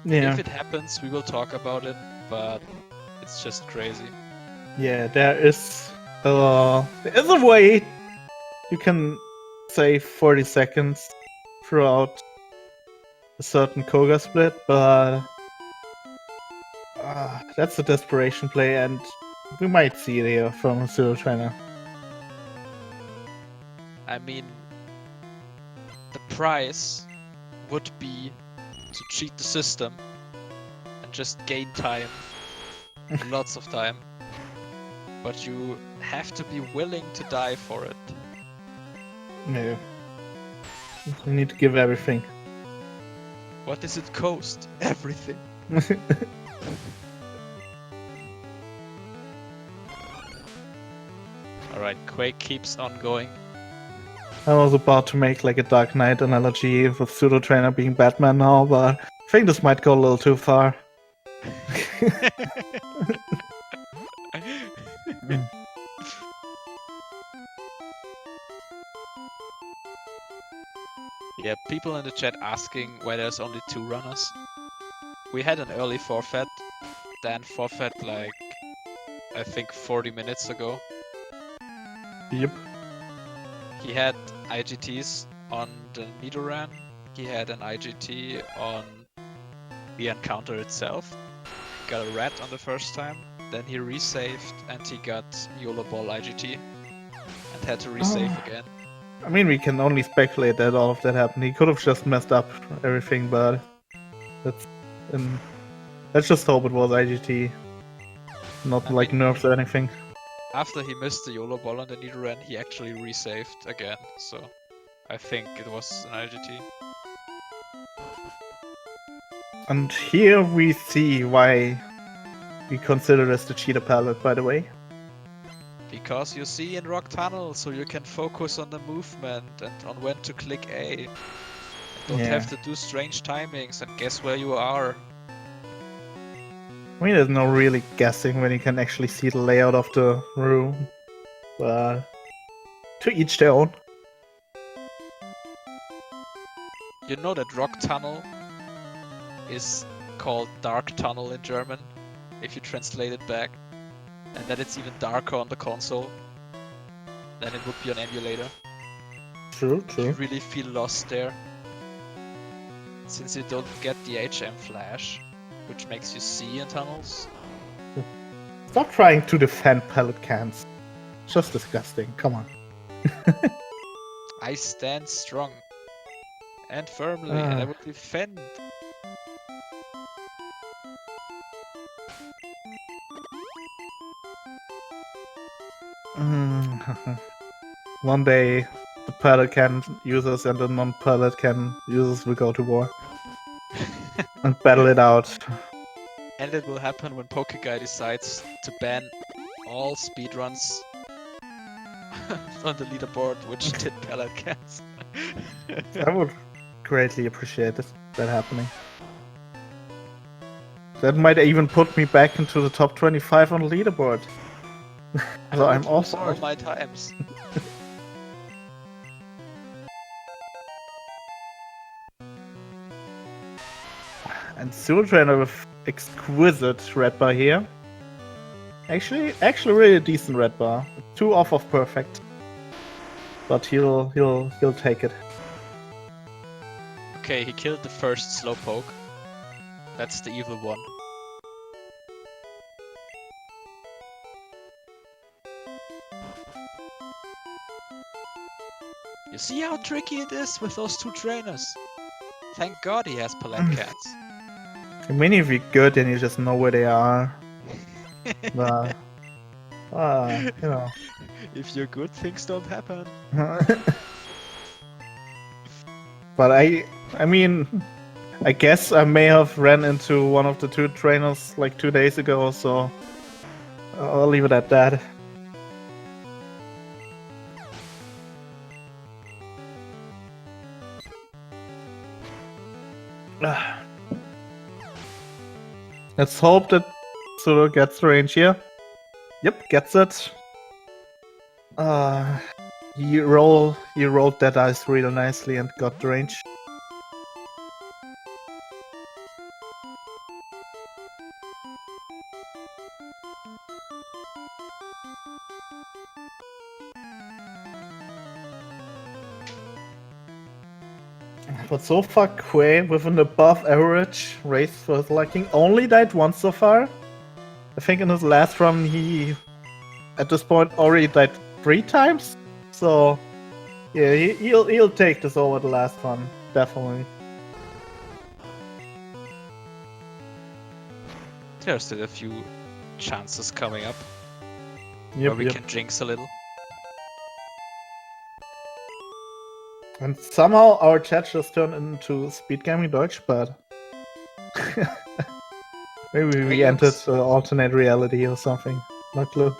Yeah, If it happens, we will talk about it, but it's just crazy. yeah. There is a way you can save 40 seconds throughout a certain Koga split, but that's a desperation play, and we might see it here from SudoTrainer. I mean, the price would be to cheat the system and just gain time, lots of time. But you have to be willing to die for it. Yeah. You need to give everything. What does it cost? Everything. Alright, Quake keeps on going. I was about to make like a Dark Knight analogy with SudoTrainer being Batman now, but I think this might go a little too far. Yeah, people in the chat asking why there's only 2 runners. We had an early forfeit. Dan forfeit like, I think 40 minutes ago. Yep. He had IGTs on the Nidoran. He had an IGT on the encounter itself. Got a rat on the first time. Then he resaved and he got YOLO Ball IGT. And had to resave again. I mean, we can only speculate that all of that happened. He could have just messed up everything, but let's just hope it was IGT, not like nerfs or anything. After he missed the YOLO Ball on the Nidoran, he actually resaved again. So I think it was an IGT. And here we see why we consider this the cheater palette, by the way. Because you see in Rock Tunnel, so you can focus on the movement and on when to click A. And don't have to do strange timings and guess where you are. I mean, there's no really guessing when you can actually see the layout of the room. But to each their own. You know that Rock Tunnel is called Dark Tunnel in German, if you translate it back. And that it's even darker on the console than it would be on emulator. True. You really feel lost there. Since you don't get the HM flash, which makes you see in tunnels. Stop trying to defend palette cans. It's just disgusting, come on. I stand strong and firmly and I will defend. One day, the palette can users and the non-palette can users will go to war. And battle it out. And it will happen when Pokeguy decides to ban all speedruns on the leaderboard which did palette cans. I would greatly appreciate that happening. That might even put me back into the top 25 on the leaderboard. So I'm all for all my times. And SudoTrainer with exquisite red bar here. Actually really decent red bar. 2 off of perfect. But he'll take it. Okay, he killed the first Slowpoke. That's the evil one. You see how tricky it is with those 2 trainers? Thank God he has palette cats. I mean, if you're good, then you just know where they are. But, you know. If you're good, things don't happen. But I mean, I guess I may have ran into one of the 2 trainers like 2 days ago, so I'll leave it at that. Let's hope that Sudo gets the range here. Yep, gets it. He rolled that dice really nicely and got the range. But so far, Quay, with an above average race for his liking, only died once so far. I think in his last run, he, at this point, already died 3 times. So, yeah, he'll take this over the last one, definitely. There are still a few chances coming up Yep, where we can jinx a little. And somehow our chat just turned into SpeedGaming Deutsch, but maybe we entered alternate reality or something. Not clue.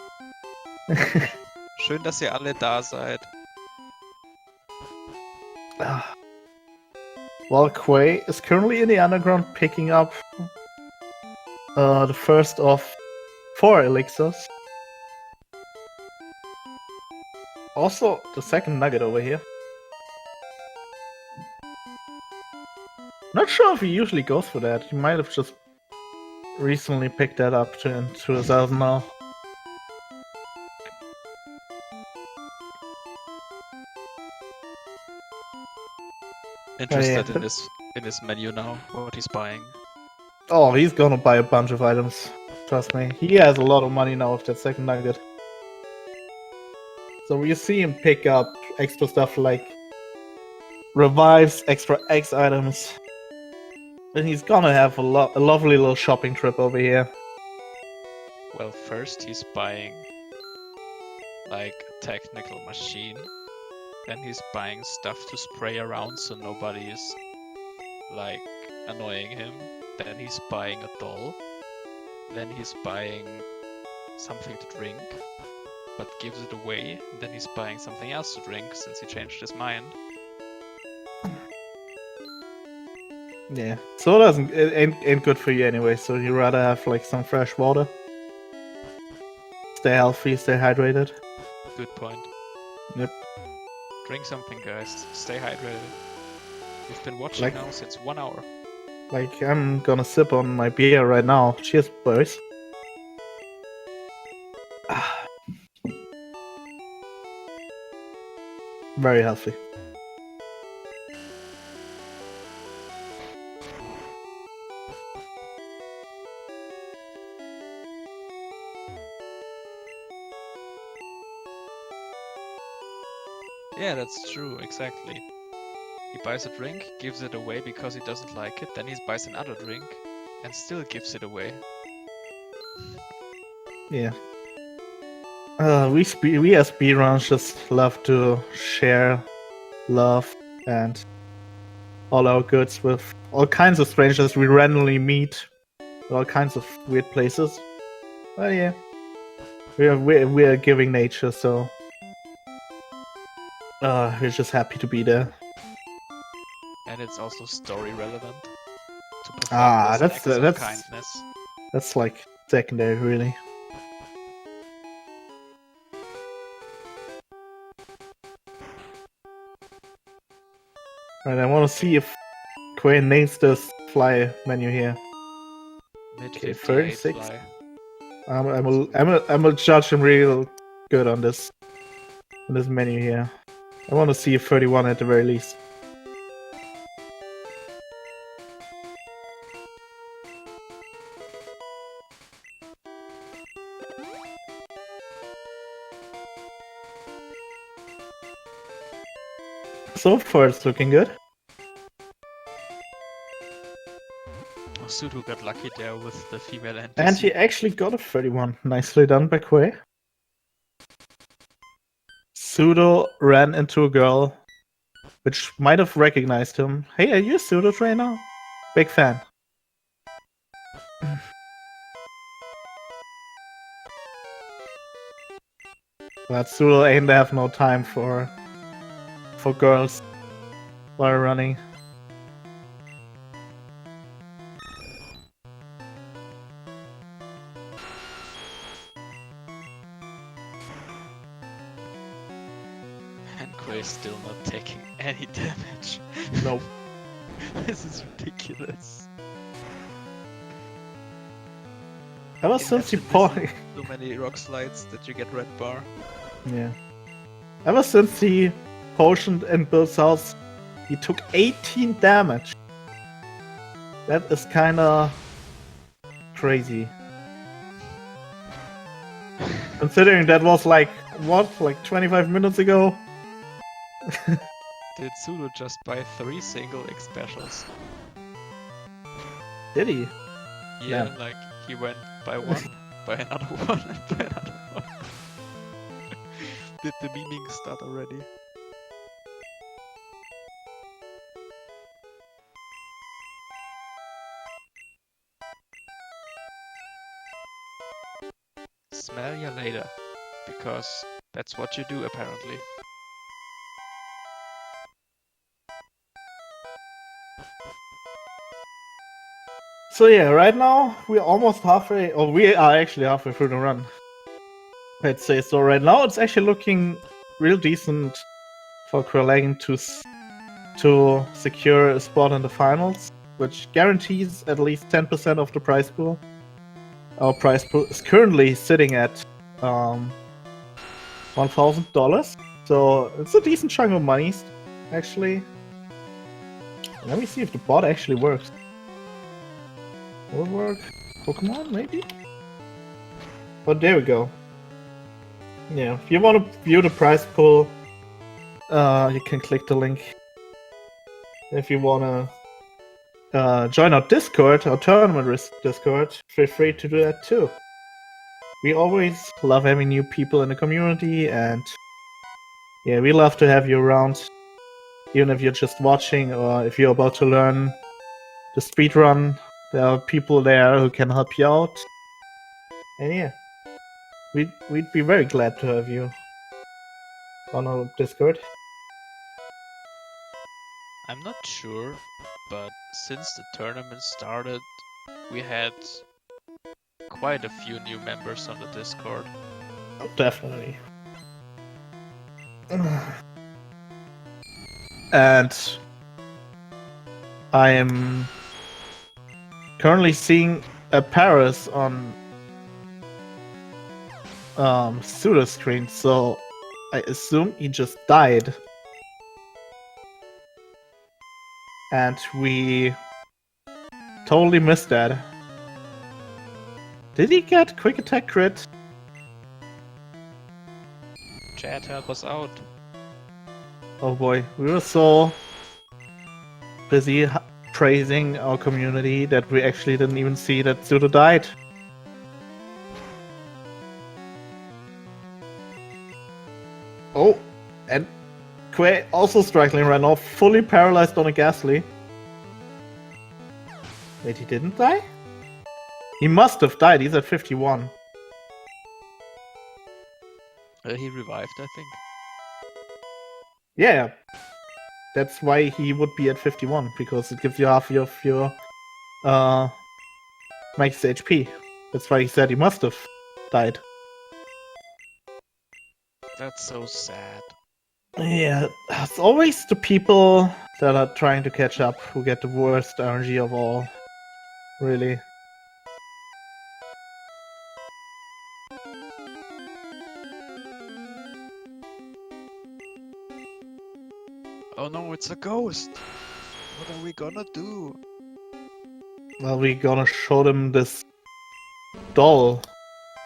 Schön, dass ihr alle da seid. Well, Quay is currently in the underground picking up the first of 4 elixirs. Also, the second nugget over here. Not sure if he usually goes for that. He might have just recently picked that up into his arsenal. Interested in this menu now, what he's buying. Oh, he's gonna buy a bunch of items. Trust me. He has a lot of money now with that second nugget. So you see him pick up extra stuff like revives, extra X items. And he's gonna have a lovely little shopping trip over here. Well, first he's buying like a technical machine. Then he's buying stuff to spray around so nobody is like annoying him. Then he's buying a doll. Then he's buying something to drink, but gives it away. Then he's buying something else to drink since he changed his mind. Yeah, soda ain't good for you anyway, so you rather have like some fresh water. Stay healthy, stay hydrated. Good point. Yep. Drink something, guys. Stay hydrated. We've been watching now since 1 hour. Like, I'm gonna sip on my beer right now. Cheers, boys. Very healthy. Yeah, that's true, exactly. He buys a drink, gives it away because he doesn't like it, then he buys another drink, and still gives it away. Yeah. We as speedrunners just love to share love and all our goods with all kinds of strangers we randomly meet, all kinds of weird places. But yeah, we are giving nature, so we're just happy to be there. And it's also story relevant. To perform that's kindness. That's like secondary, really. Alright, I want to see if Quay nails this fly menu here. Okay, 36. Fly. I'm a judge him real good on this menu here. I want to see a 31 at the very least. So far, it's looking good. Sudo got lucky there with the female NPC. And he actually got a 31. Nicely done by Quay. Sudo ran into a girl, which might have recognized him. Hey, are you a SudoTrainer? Big fan. But Sudo ain't have no time for girls while running. And Quay's still not taking any damage. Nope. This is ridiculous. Ever since he so many rock slides that you get red bar. Yeah. Ever since he potioned and built house He took 18 damage. That is kinda crazy. Considering that was like, what, like 25 minutes ago? Did Sudo just buy 3 single X specials? Did he? Yeah, Damn. like he went by one, by another one, and by another one. Did the memeing start already? Smell ya later, because that's what you do apparently. So yeah, right now we're almost halfway, or we are actually halfway through the run. Let's say so. Right now it's actually looking real decent for Quelaagging to secure a spot in the finals, which guarantees at least 10% of the prize pool. Our prize pool is currently sitting at $1,000, so it's a decent chunk of money, actually. Let me see if the bot actually works. Will it work? Pokémon, maybe? But there we go. Yeah, if you want to view the prize pool, you can click the link. If you want to join our Discord, our tournament Discord, feel free to do that too. We always love having new people in the community, and yeah, we love to have you around, even if you're just watching or if you're about to learn the speedrun. There are people there who can help you out, and yeah, we'd be very glad to have you on our Discord. I'm not sure, but since the tournament started, we had quite a few new members on the Discord. Oh, definitely. And I am currently seeing a Paris on pseudo screen, so I assume he just died. And we totally missed that. Did he get quick attack crit? Chat, help us out. Oh boy, we were so busy praising our community that we actually didn't even see that Pseudo died. Oh, and Quay also struggling right now, fully paralyzed on a Ghastly. Wait, he didn't die? He must have died, he's at 51. He revived, I think. Yeah, that's why he would be at 51, because it gives you half of your max HP. That's why he said he must have died. That's so sad. Yeah, it's always the people that are trying to catch up who get the worst RNG of all. Really. Oh no, it's a ghost! What are we gonna do? Well, we're gonna show them this doll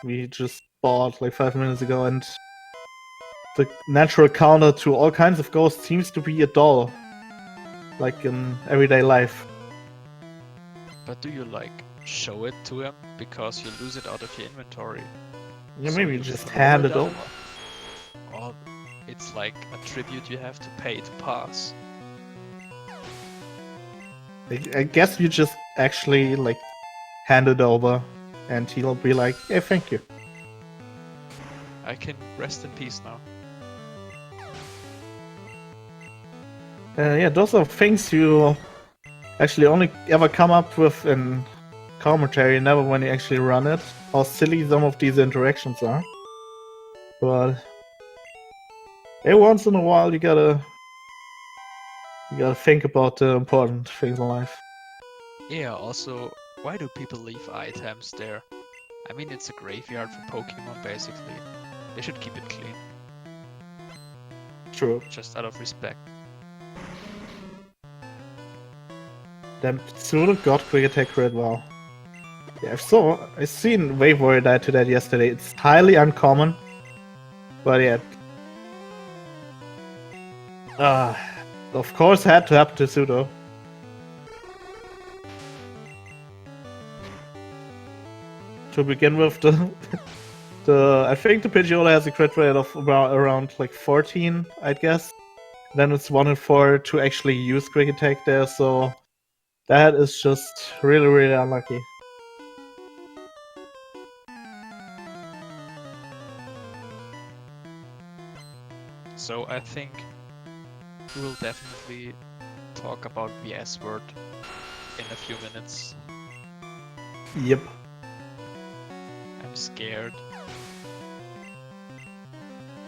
we just bought like 5 minutes ago, and the natural counter to all kinds of ghosts seems to be a doll. Like in everyday life. But do you like show it to him because you lose it out of your inventory? Yeah, So maybe you just throw hand it it over. Or it's like a tribute you have to pay to pass. I guess you just actually like hand it over, and he'll be like, "Hey, thank you." I can rest in peace now. Yeah, those are things you actually only ever come up with in commentary, never when you actually run it. How silly some of these interactions are. But every once in a while, you gotta think about the important things in life. Yeah, also, why do people leave items there? I mean, it's a graveyard for Pokémon, basically. They should keep it clean. True. Just out of respect. Then Sudo got quick attack crit, wow. Yeah, I seen Wave Warrior die to that yesterday. It's highly uncommon. But yeah. Of course had to happen to Sudo. To begin with, I think the Pidgeotto has a crit rate of around like 14, I'd guess. Then it's 1 in 4 to actually use quick attack there, so that is just really, really unlucky. So I think we'll definitely talk about the S word in a few minutes. Yep. I'm scared.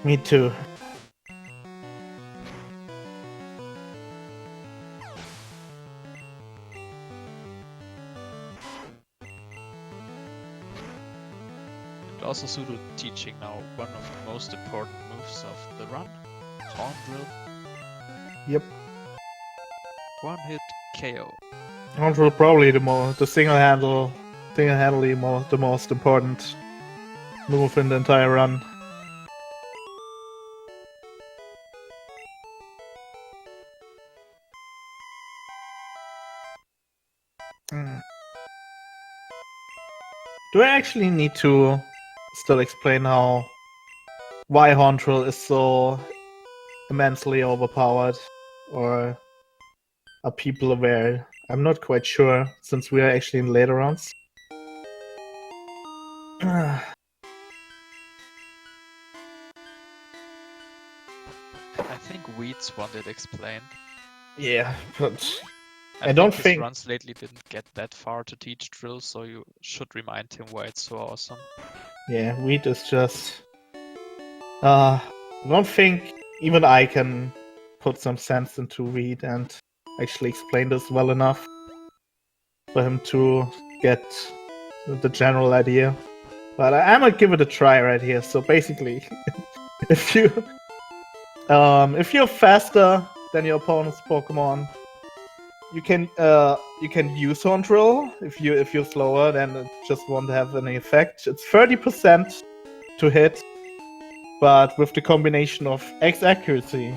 Me too. And also Sudo teaching now one of the most important moves of the run, Horn Drill. Yep. One hit KO. Horn Drill probably the single-handedly the most important move in the entire run. Do I actually need to still explain why Horn Drill is so immensely overpowered, or are people aware? I'm not quite sure, since we are actually in later rounds. I think Weeds wanted explained. Yeah, but I don't his think runs lately didn't get that far to teach drill, so you should remind him why it's so awesome. Yeah, Wheat is just... I don't think even I can put some sense into Wheat and actually explain this well enough for him to get the general idea. But I might give it a try right here. So basically, if you're faster than your opponent's Pokemon, you can use Horn Drill. If you're slower, then it just won't have any effect. It's 30% to hit, but with the combination of X accuracy,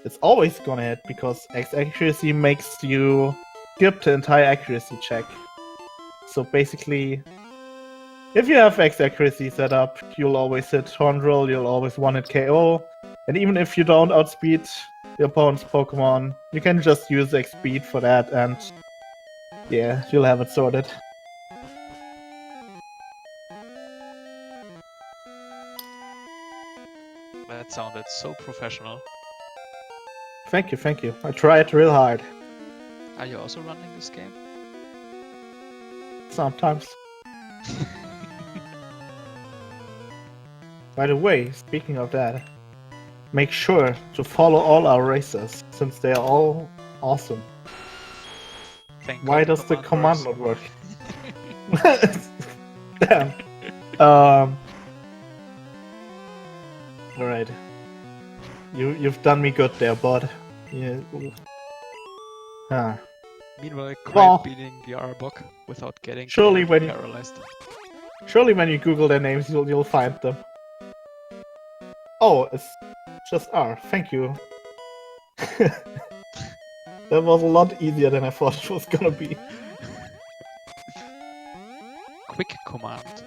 it's always gonna hit, because X accuracy makes you skip the entire accuracy check. So basically, if you have X accuracy set up, you'll always hit Horn Drill, you'll always one-hit KO, and even if you don't outspeed your opponent's Pokemon, you can just use X speed for that, and yeah, you'll have it sorted. That sounded so professional. Thank you. I tried real hard. Are you also running this game? Sometimes. By the way, speaking of that, make sure to follow all our races, since they are all awesome. Why does the command not work? Damn. Alright. You've done me good there, bud. Yeah. Huh. Meanwhile, Well, beating the Arbok without getting paralyzed. Surely when you Google their names, you'll find them. Oh, it's just R. Thank you. That was a lot easier than I thought it was gonna be. Quick command.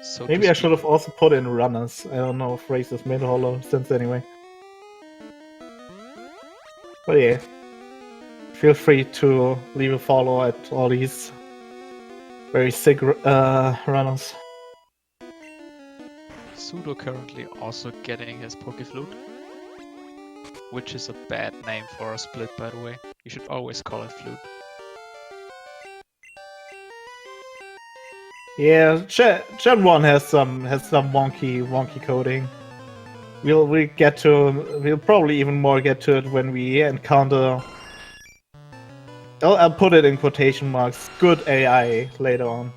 So maybe I should have also put in runners. I don't know if races made a whole lot of sense anyway. But yeah. Feel free to leave a follow at all these very sick runners. Sudo currently also getting his Pokeflute, which is a bad name for a split, by the way. You should always call it flute. Yeah, Gen 1 has some wonky coding. We'll probably even more get to it when we encounter, I'll put it in quotation marks, good AI later on.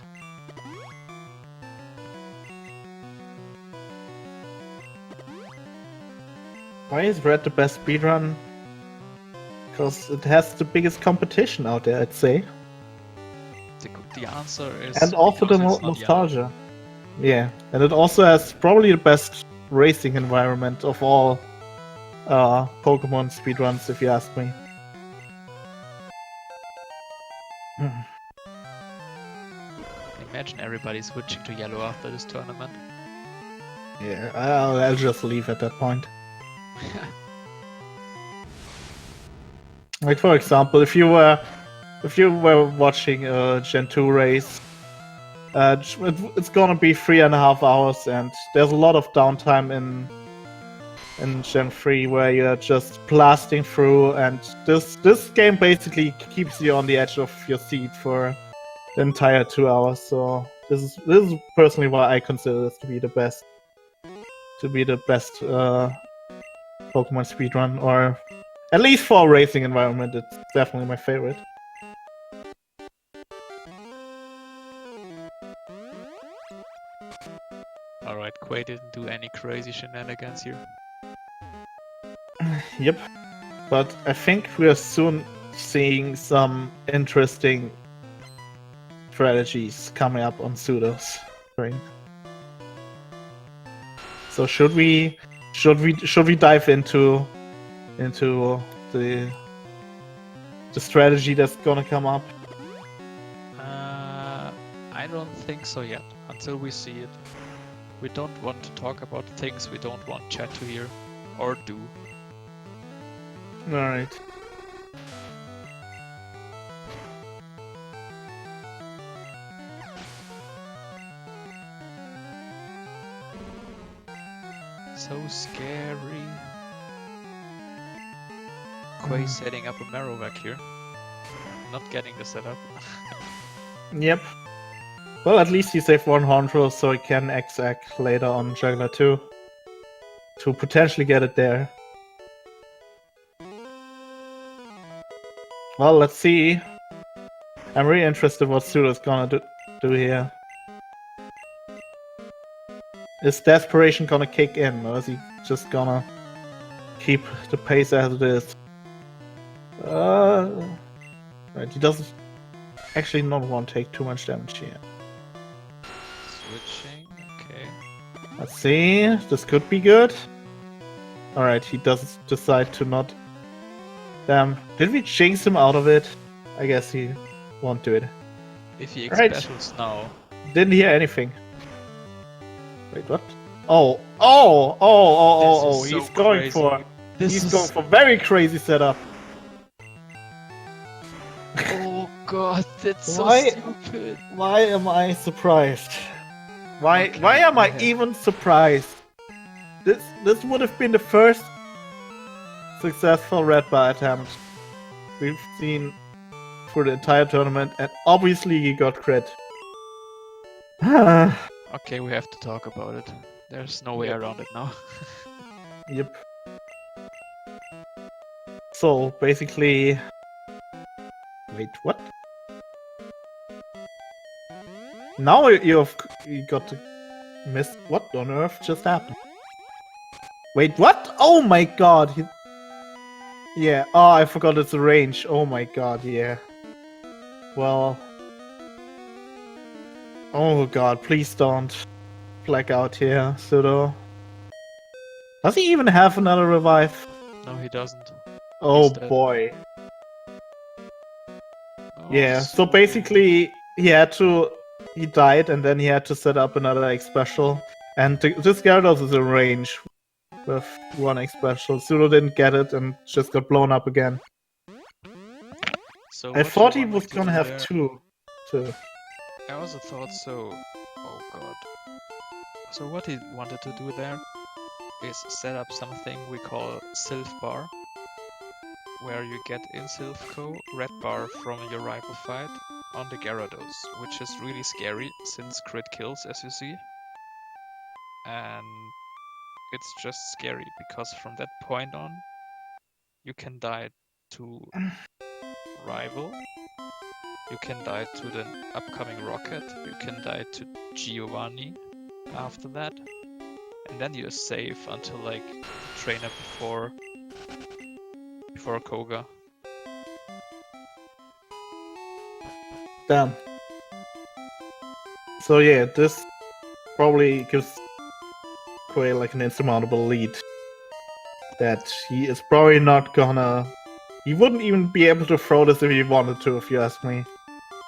Why is Red the best speedrun? Because it has the biggest competition out there, I'd say. The answer is And also the because it's not yellow. nostalgia. Yeah, and it also has probably the best racing environment of all Pokemon speedruns, if you ask me. Imagine everybody switching to yellow after this tournament. Yeah, I'll just leave at that point. Like for example, if you were watching a Gen 2 race, it's gonna be 3.5 hours, and there's a lot of downtime in Gen 3 where you're just blasting through, and this game basically keeps you on the edge of your seat for the entire 2 hours. So this is personally why I consider this to be the best Pokemon speedrun, or at least for a racing environment, it's definitely my favorite. Alright, Quay didn't do any crazy shenanigans here. Yep, but I think we are soon seeing some interesting strategies coming up on Sudo's screen. So should we dive into the strategy that's gonna come up? I don't think so yet, until we see it. We don't want to talk about things we don't want chat to hear, or do. Alright. So scary. Quay setting up a Marowak here. Not getting the setup. Yep. Well, at least he saved one Hornthrow, so he can X-Act later on Juggler 2 to potentially get it there. Well, let's see. I'm really interested what Sudo's gonna do here. Is Desperation gonna kick in, or is he just gonna keep the pace as it is? Right, he doesn't actually not want to take too much damage here. Switching, okay. Let's see, this could be good. Alright, he does decide to not... Damn, did we jinx him out of it? I guess he won't do it. If he Right. specials now. Didn't hear anything. Wait, what? He's going for... He's going for very crazy setup. Oh god, that's so Why- stupid. Why am I surprised? Why Okay, am I go ahead. even surprised? This would have been the first successful red bar attempt we've seen for the entire tournament, and obviously he got crit. Okay, we have to talk about it. There's no way Yep. around it now. Yep. So basically, wait, what? Now you got to miss. What on earth just happened? Wait, what? Oh my god! Yeah. Oh, I forgot it's a range. Oh my god. Yeah. Well. Oh god, please don't black out here, Sudo. Does he even have another revive? No, he doesn't. Oh dead. boy. Oh, Yeah, so basically he died and then he had to set up another X special. And this Gyarados is in range with one X special. Sudo didn't get it and just got blown up again. So I what thought you he want was me to gonna do have there- two. I also thought so. Oh god. So what he wanted to do there is set up something we call Sylph Bar, where you get in Sylphco red bar from your rival fight on the Gyarados, which is really scary since crit kills, as you see. And it's just scary because from that point on you can die to rival, you can die to the upcoming Rocket, you can die to Giovanni after that, and then you're safe until like the trainer before Koga. Damn. So yeah, this probably gives Quay like an insurmountable lead. That he is probably not gonna... He wouldn't even be able to throw this if he wanted to, if you ask me.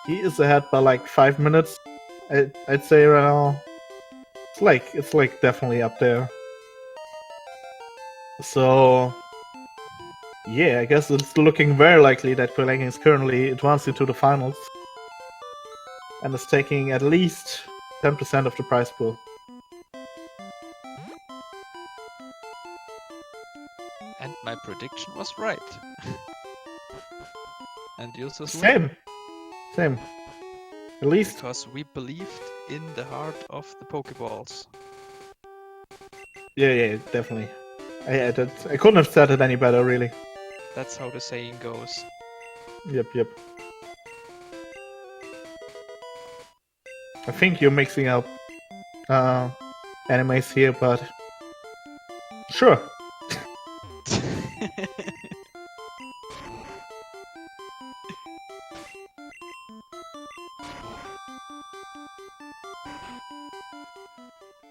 He is ahead by like 5 minutes, I'd say right now. It's like definitely up there. So yeah, I guess it's looking very likely that Quelaagging is currently advancing to the finals. And is taking at least 10% of the prize pool. And my prediction was right. And yours was Same. Same. At least. because we believed in the heart of the Pokeballs. Yeah, definitely. I couldn't have said it any better, really. That's how the saying goes. Yep. I think you're mixing up animes here, but sure.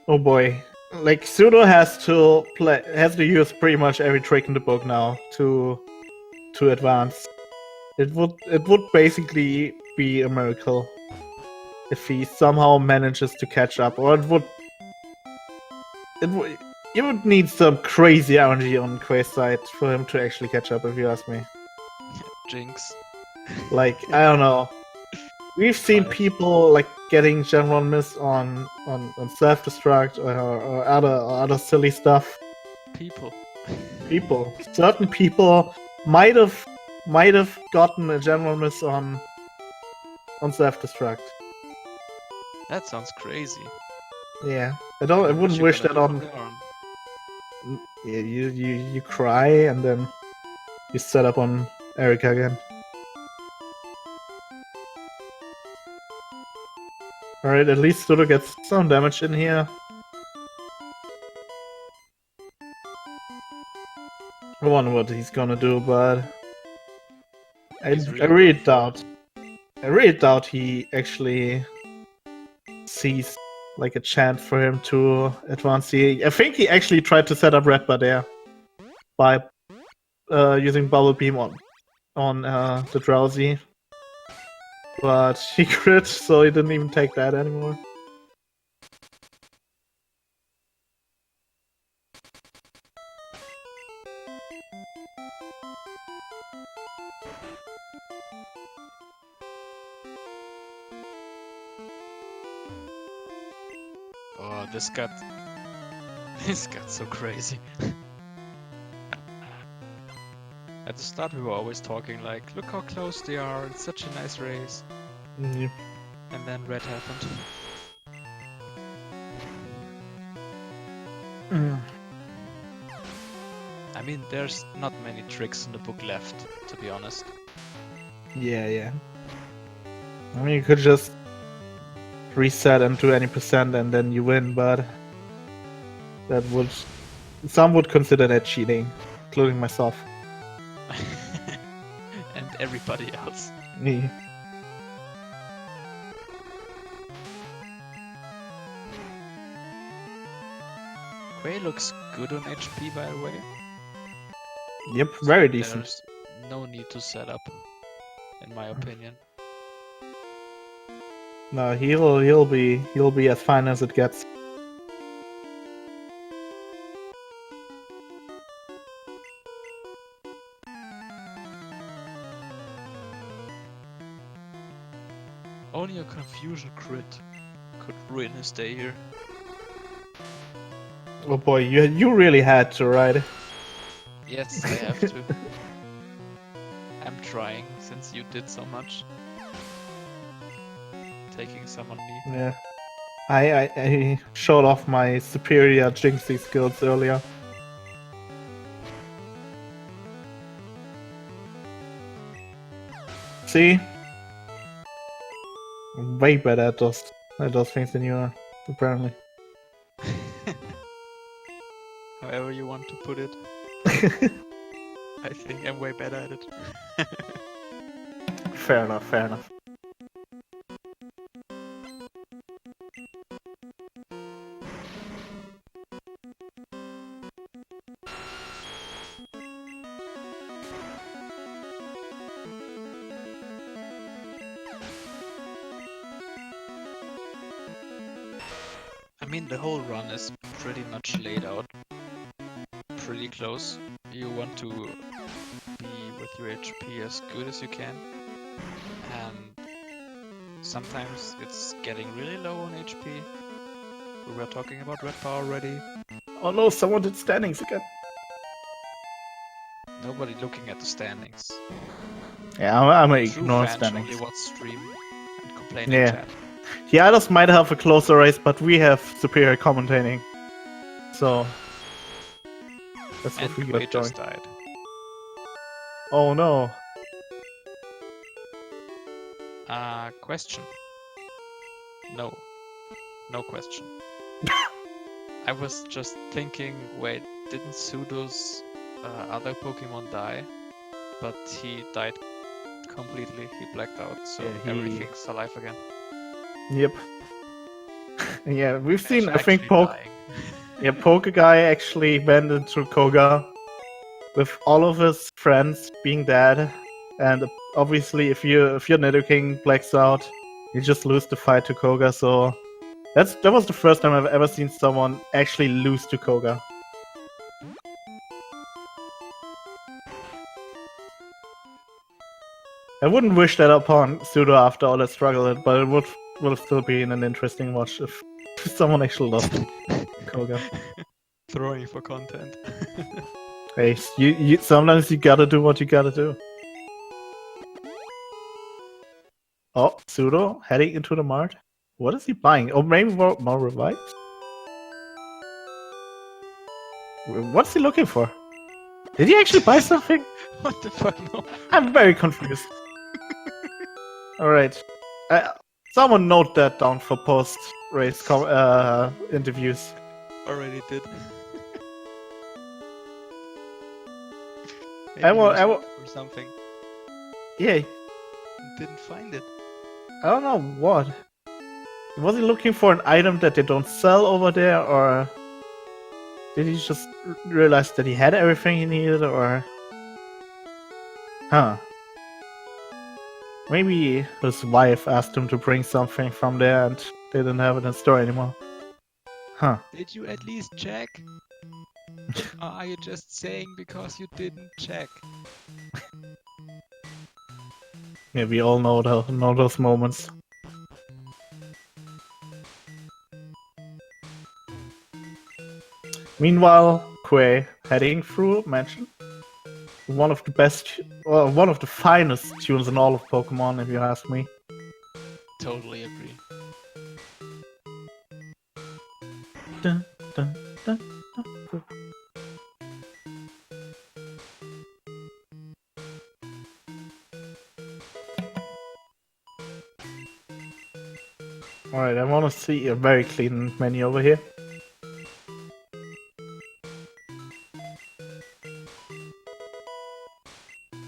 Oh boy. Like, Sudo has to use pretty much every trick in the book now to advance. It would basically be a miracle if he somehow manages to catch up, or you would need some crazy RNG on Quay's side for him to actually catch up, if you ask me. Jinx. Like, I don't know. We've seen Fine. people like getting general miss on self-destruct or other silly stuff. Certain people might have gotten a general miss on self-destruct. That sounds crazy. Yeah, I wouldn't wish that on. Yeah, you cry and then you set up on Erica again. Alright, at least Sudo gets some damage in here. I wonder what he's gonna do, but I really doubt he actually sees like a chance for him to advance. I think he actually tried to set up Red Bar there by using Bubble Beam on the Drowsy, but he crit, so he didn't even take that anymore. Oh, this got so crazy. At the start we were always talking like, look how close they are, it's such a nice race. Mm. And then red happened. I mean, there's not many tricks in the book left, to be honest. Yeah. I mean, you could just reset and do any percent and then you win, but some would consider that cheating, including myself. And everybody else. Me. Quay looks good on HP, by the way. Yep, very decent. There's no need to set up, in my opinion. No, he'll be as fine as it gets. Only a confusion crit could ruin his day here. Oh boy, you really had to, right? Yes, I have to. I'm trying, since you did so much. Taking some on me. Yeah. I showed off my superior Jinxie skills earlier. See? I'm way better at those things than you are, apparently. However you want to put it. I think I'm way better at it. Fair enough. mean, the whole run is pretty much laid out pretty close. You want to be with your HP as good as you can, and sometimes it's getting really low on HP. We were talking about red bar already. Oh no, someone did standings again. Nobody looking at the standings. Yeah, I'm gonna True ignore fans standings. only watch stream and complain Yeah. in chat. The others might have a closer race, but we have superior commentating. So that's And what we Quay got going. just died. Oh no. Question. No. No question. I was just thinking, wait, didn't Sudo's other Pokemon die? But he died completely, he blacked out, so Yeah, everything's alive again. Yep. Yeah, we've seen, I Actually think, dying. Yeah, Pokeguy actually went into Koga with all of his friends being dead, and obviously, if your Nidoking blacks out, you just lose the fight to Koga. So that was the first time I've ever seen someone actually lose to Koga. I wouldn't wish that upon Pseudo after all that struggle, but it would have still been an interesting watch if someone actually lost to Koga. Throwing for content. Hey, you sometimes you gotta do what you gotta do. Oh, Pseudo heading into the mart. What is he buying? Oh, maybe more revives? What's he looking for? Did he actually buy something? What the fuck, no? I'm very confused. Alright. Someone note that down for post-race interviews. Already did. I will- or something. Yeah, Didn't find it. I don't know what. Was he looking for an item that they don't sell over there, or did he just realize that he had everything he needed, or... Huh. Maybe his wife asked him to bring something from there and they didn't have it in store anymore. Huh. Did you at least check? Or are you just saying because you didn't check? Yeah, we all know those moments. Meanwhile, Quay heading through mansion. One of the best, well, one of the finest tunes in all of Pokemon, if you ask me. Totally agree. Dun, dun, dun, dun. Alright, I want to see a very clean menu over here.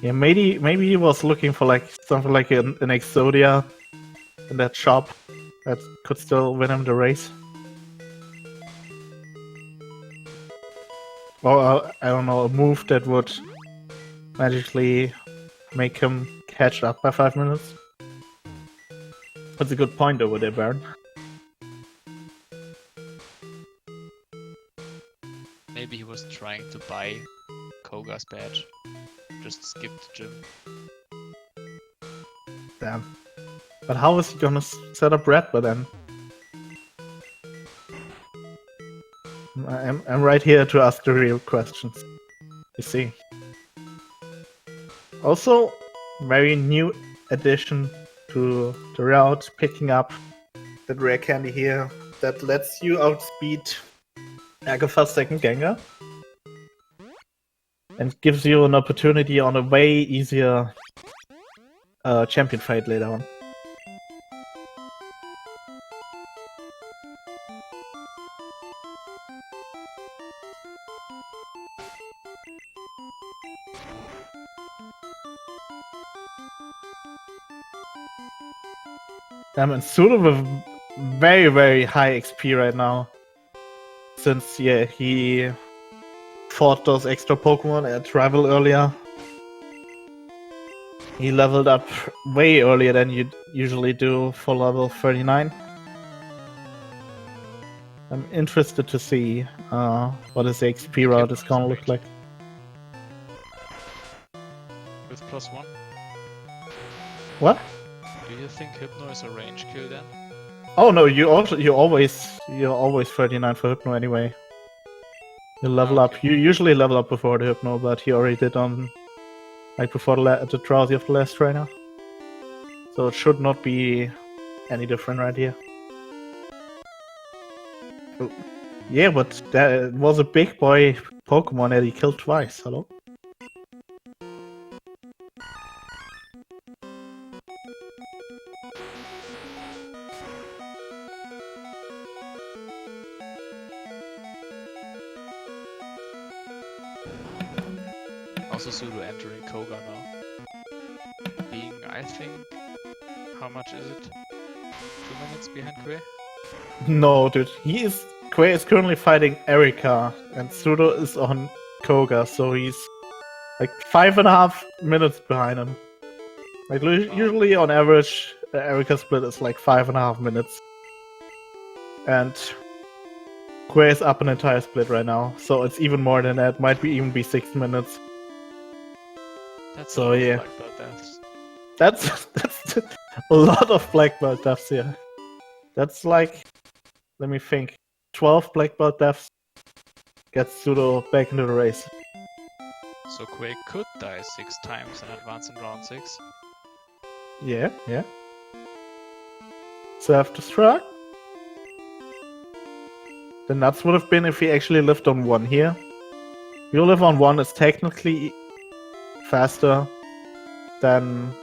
Yeah, maybe he was looking for like something like an Exodia in that shop that could still win him the race. Or I don't know, a move that would magically make him catch up by 5 minutes. That's a good point over there, Baron. Maybe he was trying to buy Koga's badge. Just skipped gym. Damn. But how is he gonna set up Red by then? I'm right here to ask the real questions. You see. Also, very new addition to the route, picking up that rare candy here that lets you outspeed Agatha's second Gengar. And gives you an opportunity on a way easier champion fight later on. And Sudo with very, very high XP right now. Since, yeah, he fought those extra Pokemon at Rival earlier. He leveled up way earlier than you'd usually do for level 39. I'm interested to see what his XP route is gonna look like. With +1? What? Do you think Hypno is a range kill then? Oh no, you're always 39 for Hypno anyway. You level up. You usually level up before the Hypno, but he already did on like before the Drowsy of the last trainer. So it should not be any different right here. Yeah, but that was a big boy Pokemon that he killed twice. Hello? Also Sudo entering Koga now. Being, I think, how much is it? 2 minutes behind Quay? No, dude. Quay is currently fighting Erika, and Sudo is on Koga, so he's like 5.5 minutes behind him. Like usually on average, the Erika split is like 5.5 minutes. And Quay is up an entire split right now, so it's even more than that. Might even be 6 minutes. That's so yeah. Black belt deaths. That's a lot of black belt deaths here. That's like, let me think, 12 black belt deaths gets Sudo back into the race. So Quay could die 6 times in advance in round 6. Yeah. Self-destruct. The nuts would have been if he actually lived on 1 here. If you live on 1, it's technically faster than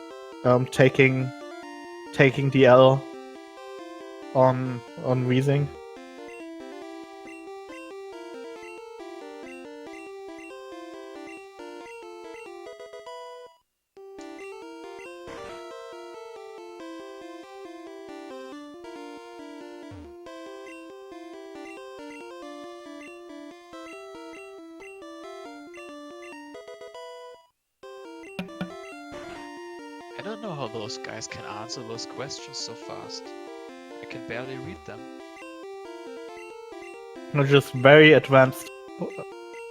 taking the L on Weezing. I don't know how those guys can answer those questions so fast. I can barely read them. They're just very advanced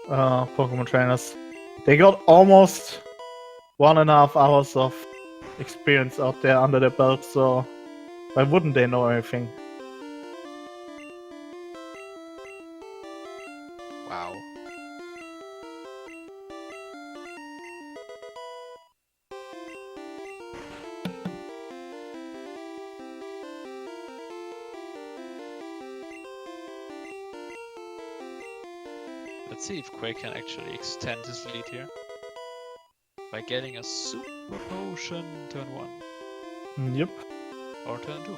Pokemon trainers. They got almost 1.5 hours of experience out there under their belt, so why wouldn't they know everything? Wow. Let's see if Quay can actually extend his lead here. By getting a super potion turn 1. Yep. Or turn 2.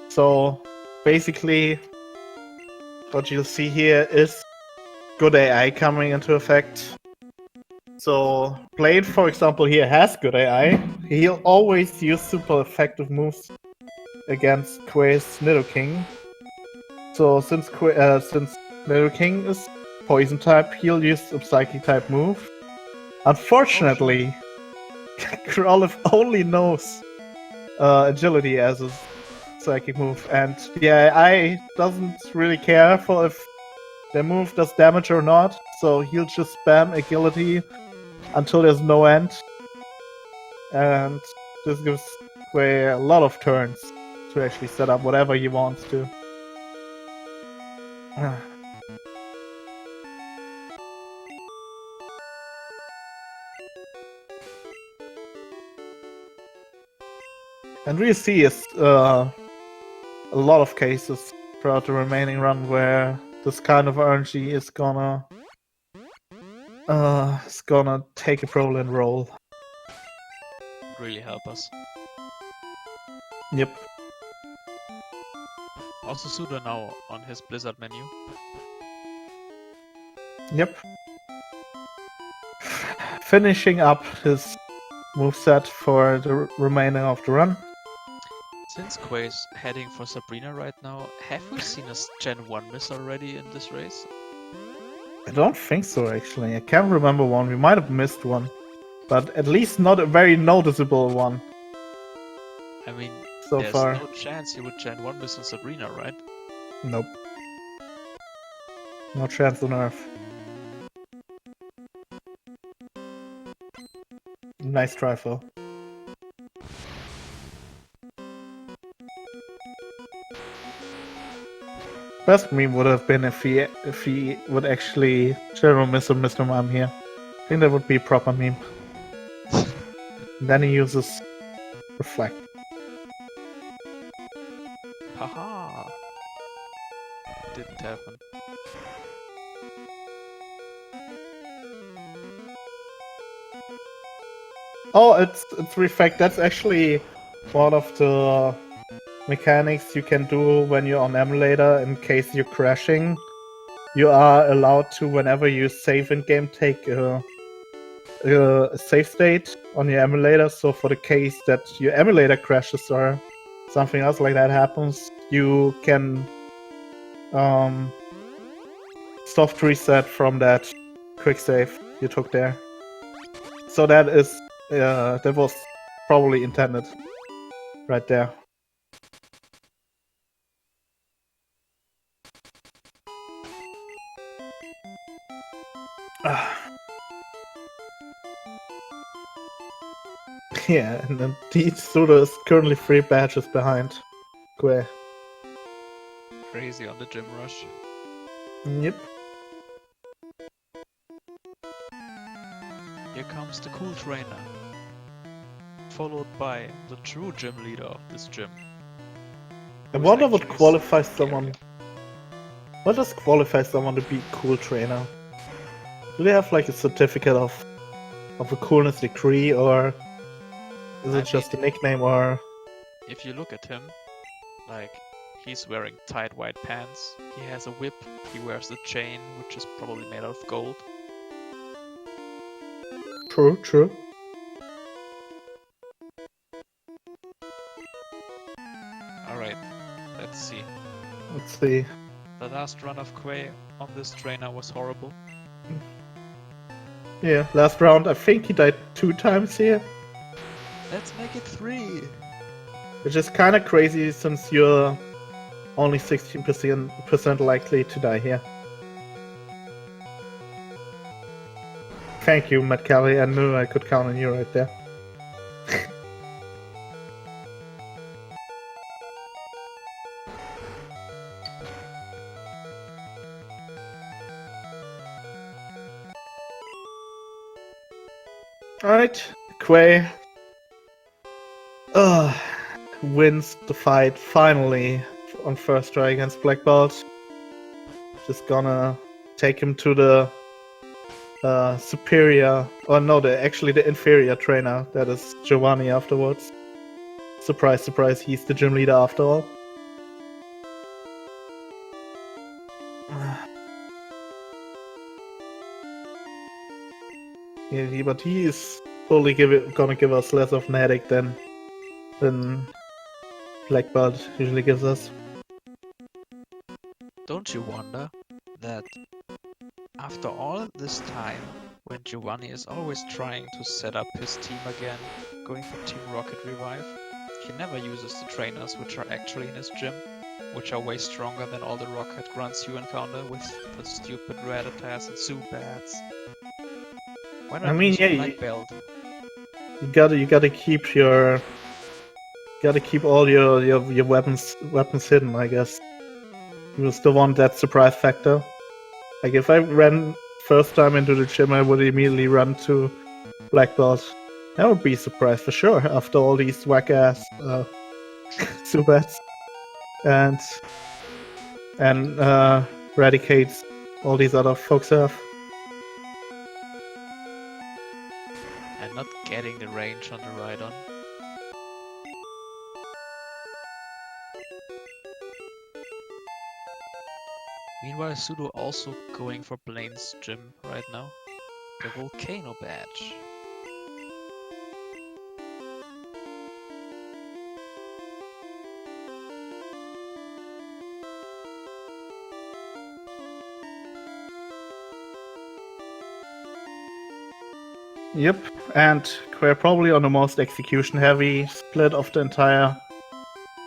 So basically what you'll see here is good AI coming into effect. So Blade, for example, here has good AI. He'll always use super effective moves against Quay's Nidoking. So since Nidoking is poison type, he'll use a psychic type move. Unfortunately, Growlithe only knows agility as a psychic move, and the AI doesn't really care for if their move does damage or not, so he'll just spam agility until there's no end. And this gives Quay a lot of turns to actually set up whatever he wants to. And we see is a lot of cases throughout the remaining run where this kind of RNG is gonna take a prominent role. Really help us. Yep. Also Sudo now on his Blizzard menu. Yep. Finishing up his moveset for the remainder of the run. Since Quay's heading for Sabrina right now, have we seen a Gen 1 miss already in this race? I don't think so, actually. I can't remember one. We might have missed one. But at least not a very noticeable one. I mean, so there's far. no chance you would Gen 1 miss on Sabrina, right? Nope. No chance on Earth. Nice try, Phil. Best meme would have been if he would actually General Miss Mr. Mom here. I think that would be a proper meme. Then he uses Reflect. Haha! Didn't happen. Oh, it's Reflect. That's actually one of the mechanics you can do when you're on emulator in case you're crashing. You are allowed to, whenever you save in game, take a save state on your emulator. So for the case that your emulator crashes or something else like that happens, you can soft reset from that quick save you took there. So that is that was probably intended right there. Yeah, and then Sudo is currently 3 badges behind Gue. Crazy on the gym rush. Yep. Here comes the cool trainer. Followed by the true gym leader of this gym. I wonder what actually qualifies Scary. someone. What does qualify someone to be cool trainer? Do they have like a certificate of a coolness degree, or is it just a nickname? Or If you look at him, like, he's wearing tight white pants, he has a whip, he wears a chain, which is probably made out of gold. True. Alright, let's see. Let's see. The last run of Quay on this trainer was horrible. Yeah, last round I think he died 2 times here. Let's make it 3! Which is kind of crazy since you're only 16% likely to die here. Thank you, Matt Kelly. I knew I could count on you right there. Alright, Quay wins the fight finally on first try against Black Belt. Just gonna take him to the superior, or no, actually the inferior trainer, that is Giovanni afterwards. Surprise, surprise, he's the gym leader after all. Yeah, but he is totally gonna give us less of an headache than Black Belt usually gives us. Don't you wonder that after all this time, when Giovanni is always trying to set up his team again, going for Team Rocket Revive, he never uses the trainers which are actually in his gym, which are way stronger than all the Rocket grunts you encounter with the stupid Rattatas and Zubats. Why not use Black Belt? You gotta keep your all your weapons hidden, I guess. You still want that surprise factor. Like if I ran first time into the gym, I would immediately run to Black Belt. That would be a surprise for sure after all these whack ass Zubats and Radicates all these other folks have. And not getting the range on the ride-on. Meanwhile, Sudo also going for Blaine's gym right now. The Volcano badge. Yep, and we're probably on the most execution heavy split of the entire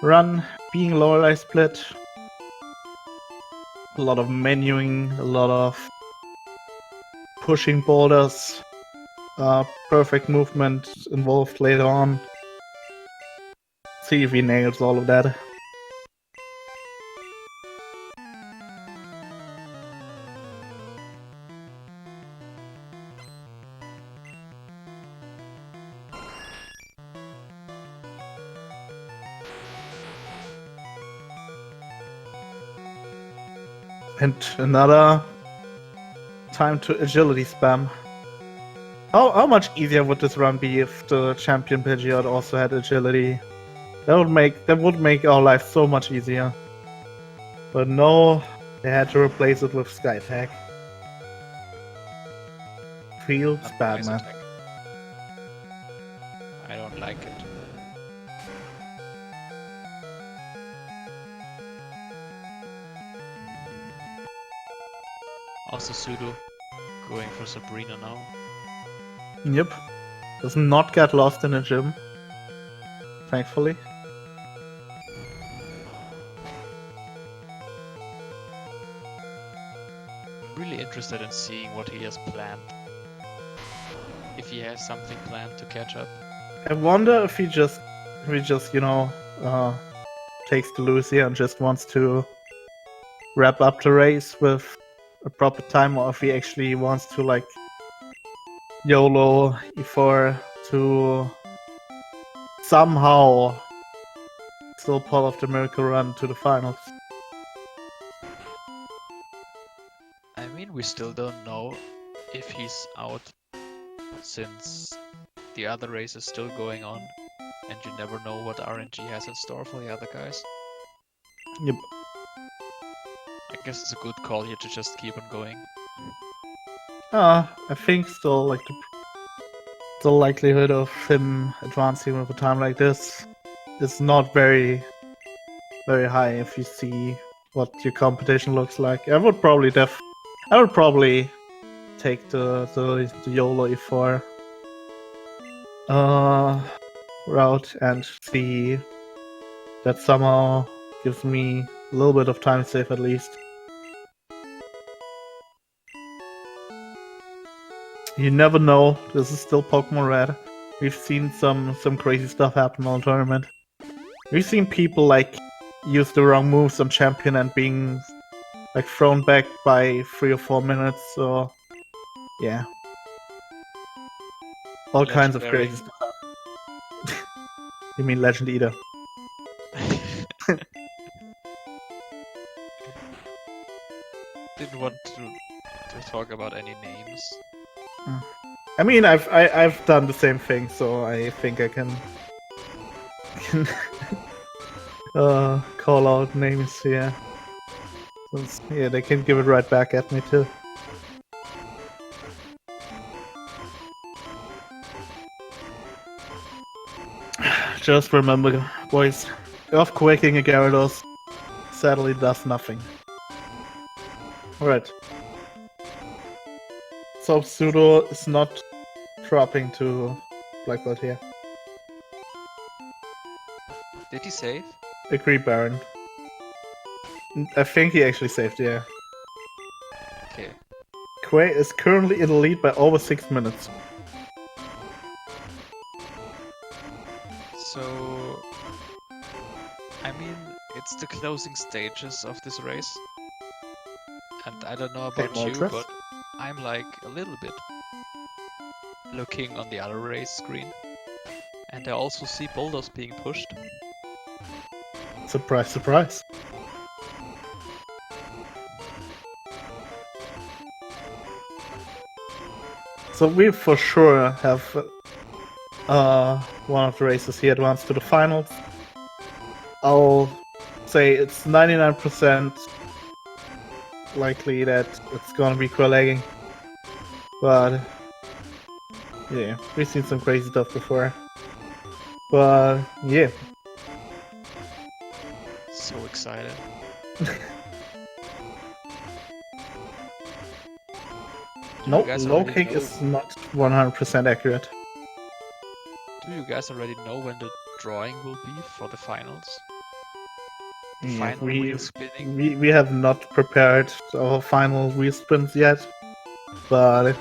run, being Lorelei split. A lot of menuing, a lot of pushing borders, perfect movement involved later on. See if he nails all of that. And another time to agility spam. How much easier would this run be if the champion Pidgeot also had agility? That would make our life so much easier. But no, they had to replace it with Sky Attack. Feels bad, man. Attack. I don't like it. Also Sudo going for Sabrina now. Yep. Does not get lost in a gym. Thankfully. I'm really interested in seeing what he has planned. If he has something planned to catch up. I wonder if he just you know, takes the Lucia and just wants to wrap up the race with a proper time, or if he actually wants to like YOLO E4 to somehow still pull off the miracle run to the finals. I mean, we still don't know if he's out, since the other race is still going on, and you never know what RNG has in store for the other guys. Yep. I guess it's a good call here to just keep on going. I think still like the likelihood of him advancing with a time like this is not very high if you see what your competition looks like. I would probably take the YOLO E4 route and see that somehow gives me a little bit of time save at least. You never know. This is still Pokemon Red. We've seen some crazy stuff happen on the tournament. We've seen people like use the wrong moves on champion and being like thrown back by 3 or 4 minutes. So yeah, all kinds of crazy stuff. You mean Legend Eater? Didn't want to talk about any names. I mean, I've done the same thing, so I think I can call out names here. Since, yeah, they can give it right back at me too. Just remember, boys, earthquaking a Gyarados sadly does nothing. Alright. So Sudo is not dropping to Black Belt here. Did he save? Agree, Baron. I think he actually saved, yeah. Okay. Quay is currently in the lead by over 6 minutes. So, I mean, it's the closing stages of this race. And I don't know about you, but I'm like a little bit looking on the other race screen. And I also see boulders being pushed. Surprise, surprise. So we for sure have one of the races here advanced to the finals. I'll say it's 99% likely that it's gonna be Quelaagging. But yeah, we've seen some crazy stuff before. But yeah. So excited. Nope, low kick is not 100% accurate. Do you guys already know when the drawing will be for the finals? Yeah, Final wheel spinning. we have not prepared our final wheel spins yet, but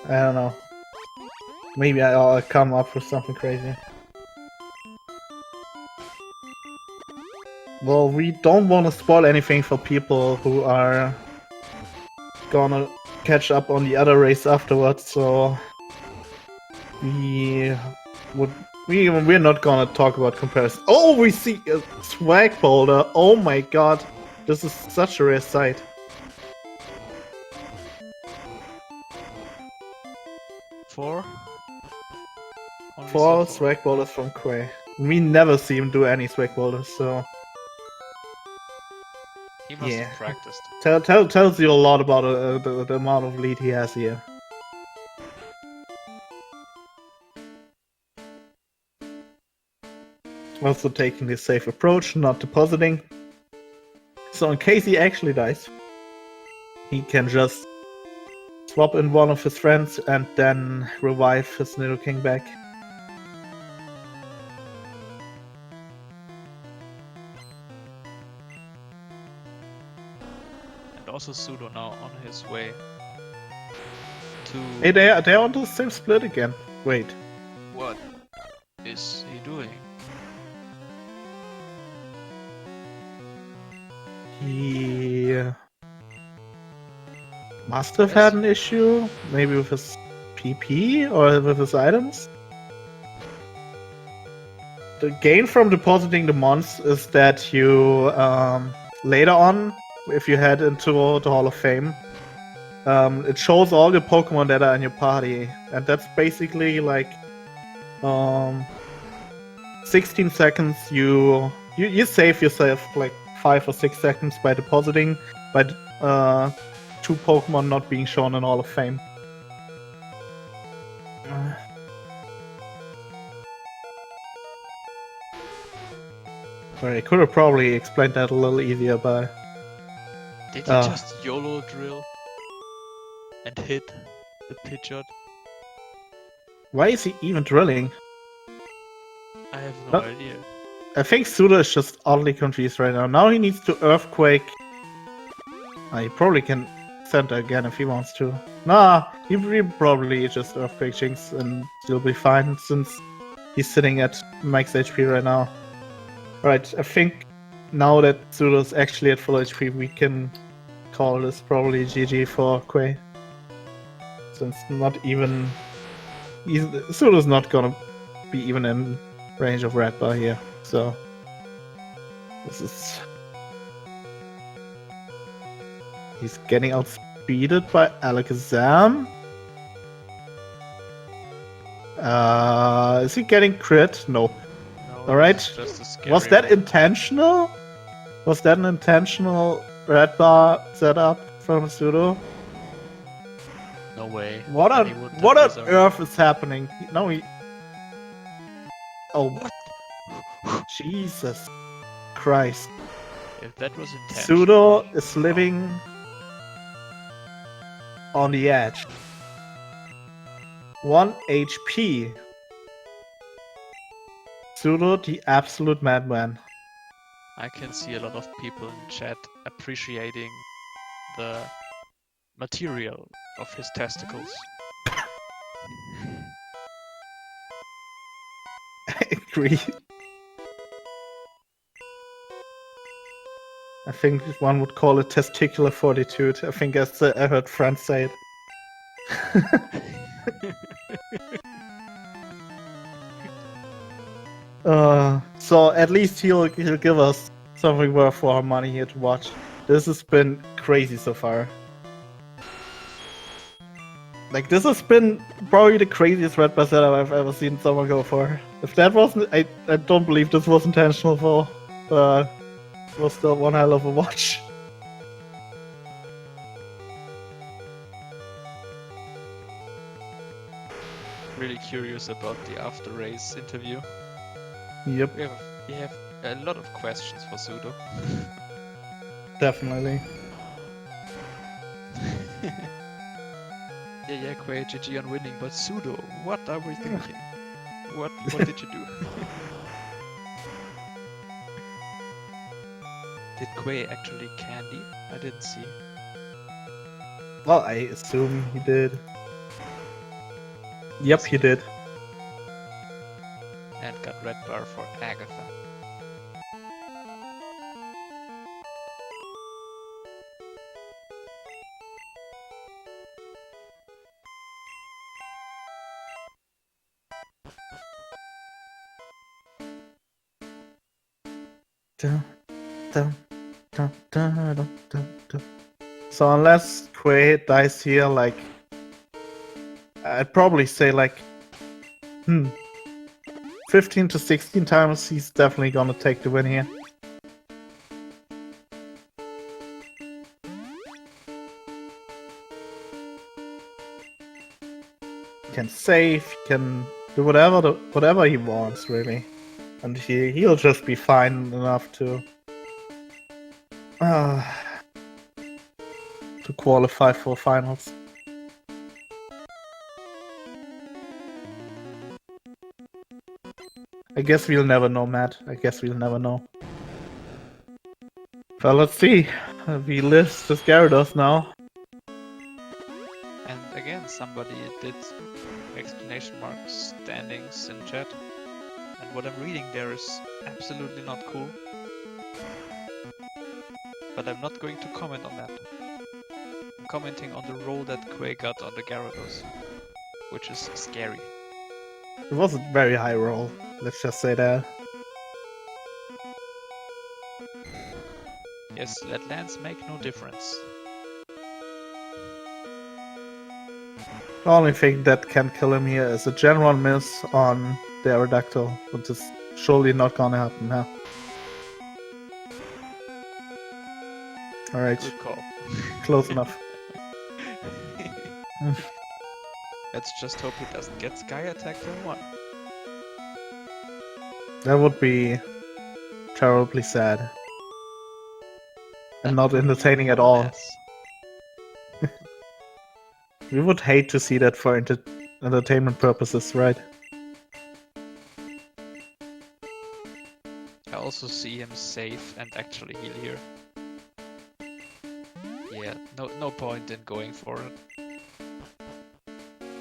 I don't know. Maybe I'll come up with something crazy. Well, we don't want to spoil anything for people who are gonna catch up on the other race afterwards, so we're not gonna talk about comparison. Oh, we see a swag boulder. Oh my god, this is such a rare sight. 4? Only 4 so swag boulders from Quay. We never see him do any swag boulders, so He must yeah. have practiced. Tells you a lot about the amount of lead he has here. Also taking the safe approach, not depositing. So in case he actually dies, he can just swap in one of his friends and then revive his Nidoking back. And also Sudo now on his way to... Hey, they're on the same split again. Wait. What is he doing? He must have had an issue, maybe with his PP or with his items. The gain from depositing the mons is that you later on, if you head into the Hall of Fame, it shows all the Pokemon that are in your party, and that's basically like 16 seconds. You save yourself like 5 or 6 seconds by depositing, by 2 Pokemon not being shown in Hall of Fame. I could have probably explained that a little easier, but Did he just YOLO drill and hit the Pidgeot? why is he even drilling? I have no idea. I think Suda is just oddly confused right now. Now he needs to Earthquake. He probably can Center again if he wants to. Nah, he probably just Earthquake Jinx and he'll be fine since he's sitting at max HP right now. Right, I think now that Sudo's actually at full HP, we can call this probably GG for Quay. Since not even... Sudo's not gonna be even in range of Red Bar here, so... This is... He's getting outspeeded by Alakazam. Is he getting crit? No. Alright. Was that intentional? Was that an intentional Red Bar setup from Sudo? No way. What on earth is happening? No, he... Oh. What? Jesus Christ. If that was intentional... Sudo is living on the edge. 1 HP. Sudo, the absolute madman. I can see a lot of people in chat appreciating the material of his testicles. I agree. I think one would call it testicular fortitude. I think I heard friends say it. So at least he'll give us something worth for our money here to watch. This has been crazy so far. Like, this has been probably the craziest Red Bar setup I've ever seen someone go for. If that wasn't... I don't believe this was intentional for... it was still one hell of a watch. Really curious about the after race interview. Yep. We have a lot of questions for Sudo. Definitely. Yeah, Quay, GG on winning, but Sudo, what are we thinking? What did you do? Did Quay actually candy? I didn't see. Well, I assume he did. Yep, he did. And got red bar for Agatha. Dun, dun, dun, dun, dun, dun, dun. So unless Quay dies here, like, I'd probably say like, 15 to 16 times, he's definitely gonna take the win here. He can save, he can do whatever he wants, really. And he'll just be fine enough to qualify for finals. I guess we'll never know, Matt. I guess we'll never know. Well, let's see. We list the Gyarados now. And again, somebody did exclamation marks standings in chat. And what I'm reading there is absolutely not cool. But I'm not going to comment on that. I'm commenting on the roll that Quay got on the Gyarados, which is scary. It was a very high roll, let's just say that. Yes, let lands make no difference. The only thing that can kill him here is a general miss on the Aerodactyl, which is surely not gonna happen now. Alright, Good call. close enough. Let's just hope he doesn't get Sky Attack turn 1. That would be terribly sad. And not entertaining at all. Yes. We would hate to see that for entertainment purposes, right? I also see him safe and actually heal here. Yeah, no point in going for it.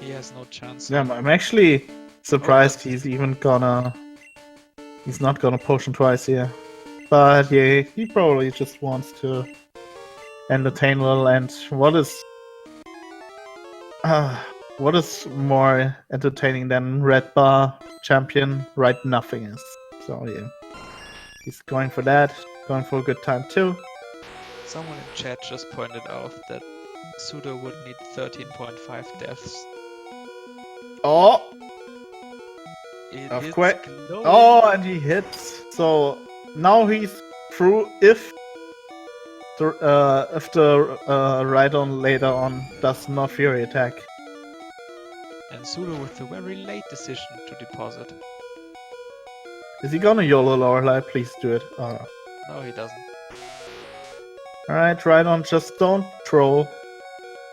He has no chance. Yeah, I'm actually surprised he's not gonna potion twice here. But yeah, he probably just wants to entertain a little. And what is more entertaining than Red Bar Champion? Right, nothing is. So yeah, he's going for that. Going for a good time too. Someone in chat just pointed out that Sudo would need 13.5 deaths. Oh! It Of hits course. glowing. Oh, and he hits. So now he's through if the Rhydon later on does not Fury attack. And Sudo with a very late decision to deposit. Is he gonna YOLO Lorelei? Please do it. Oh. No, he doesn't. Alright, Rhydon, just don't troll.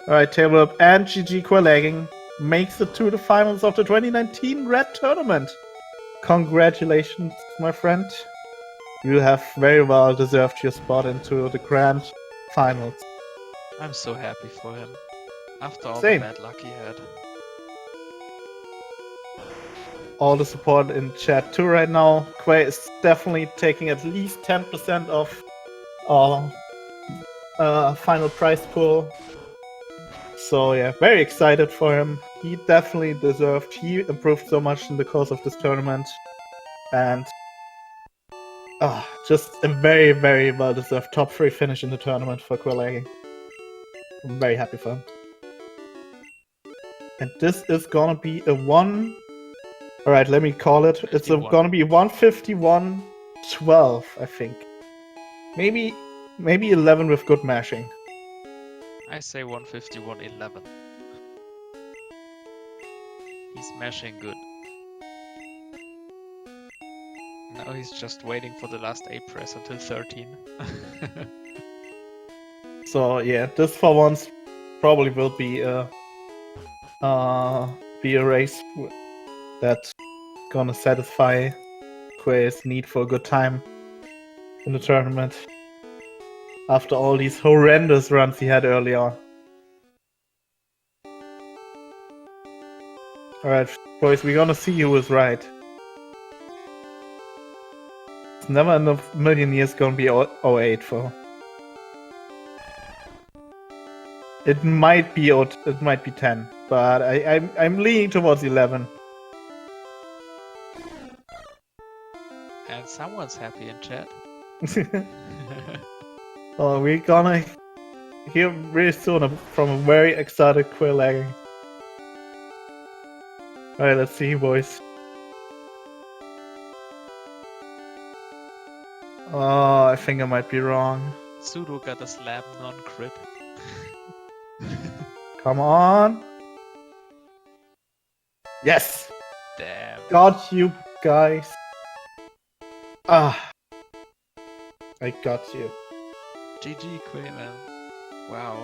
Alright, table up and GG Quelaagging makes it to the finals of the 2019 Red Tournament. Congratulations, my friend. You have very well deserved your spot into the grand finals. I'm so happy for him. After all Same. the bad luck he had. All the support in chat too right now. Quay is definitely taking at least 10% of our final prize pool. So yeah, very excited for him. He definitely deserved. He improved so much in the course of this tournament. And just a very, very well-deserved top 3 finish in the tournament for Quelaagging. I'm very happy for him. And this is gonna be a one... Alright, let me call it. It's gonna be 151-12, I think. Maybe 11 with good mashing. I say 151-11. He's mashing good. Now he's just waiting for the last A press until 13. So yeah, this for once probably will be a race that's gonna satisfy Quay's need for a good time in the tournament. After all these horrendous runs he had earlier. Alright, boys, we're gonna see who was right. It's never in a million years gonna be 08 for. It might be 10, but I'm leaning towards 11. And someone's happy in chat. Oh, we're gonna hear really soon from a very excited Quelaagging. Alright, let's see, boys. Oh, I think I might be wrong. Sudo got a slam non-crit. Come on. Yes! Damn. Got you guys. Ah. I got you. GG, Quayman. Wow.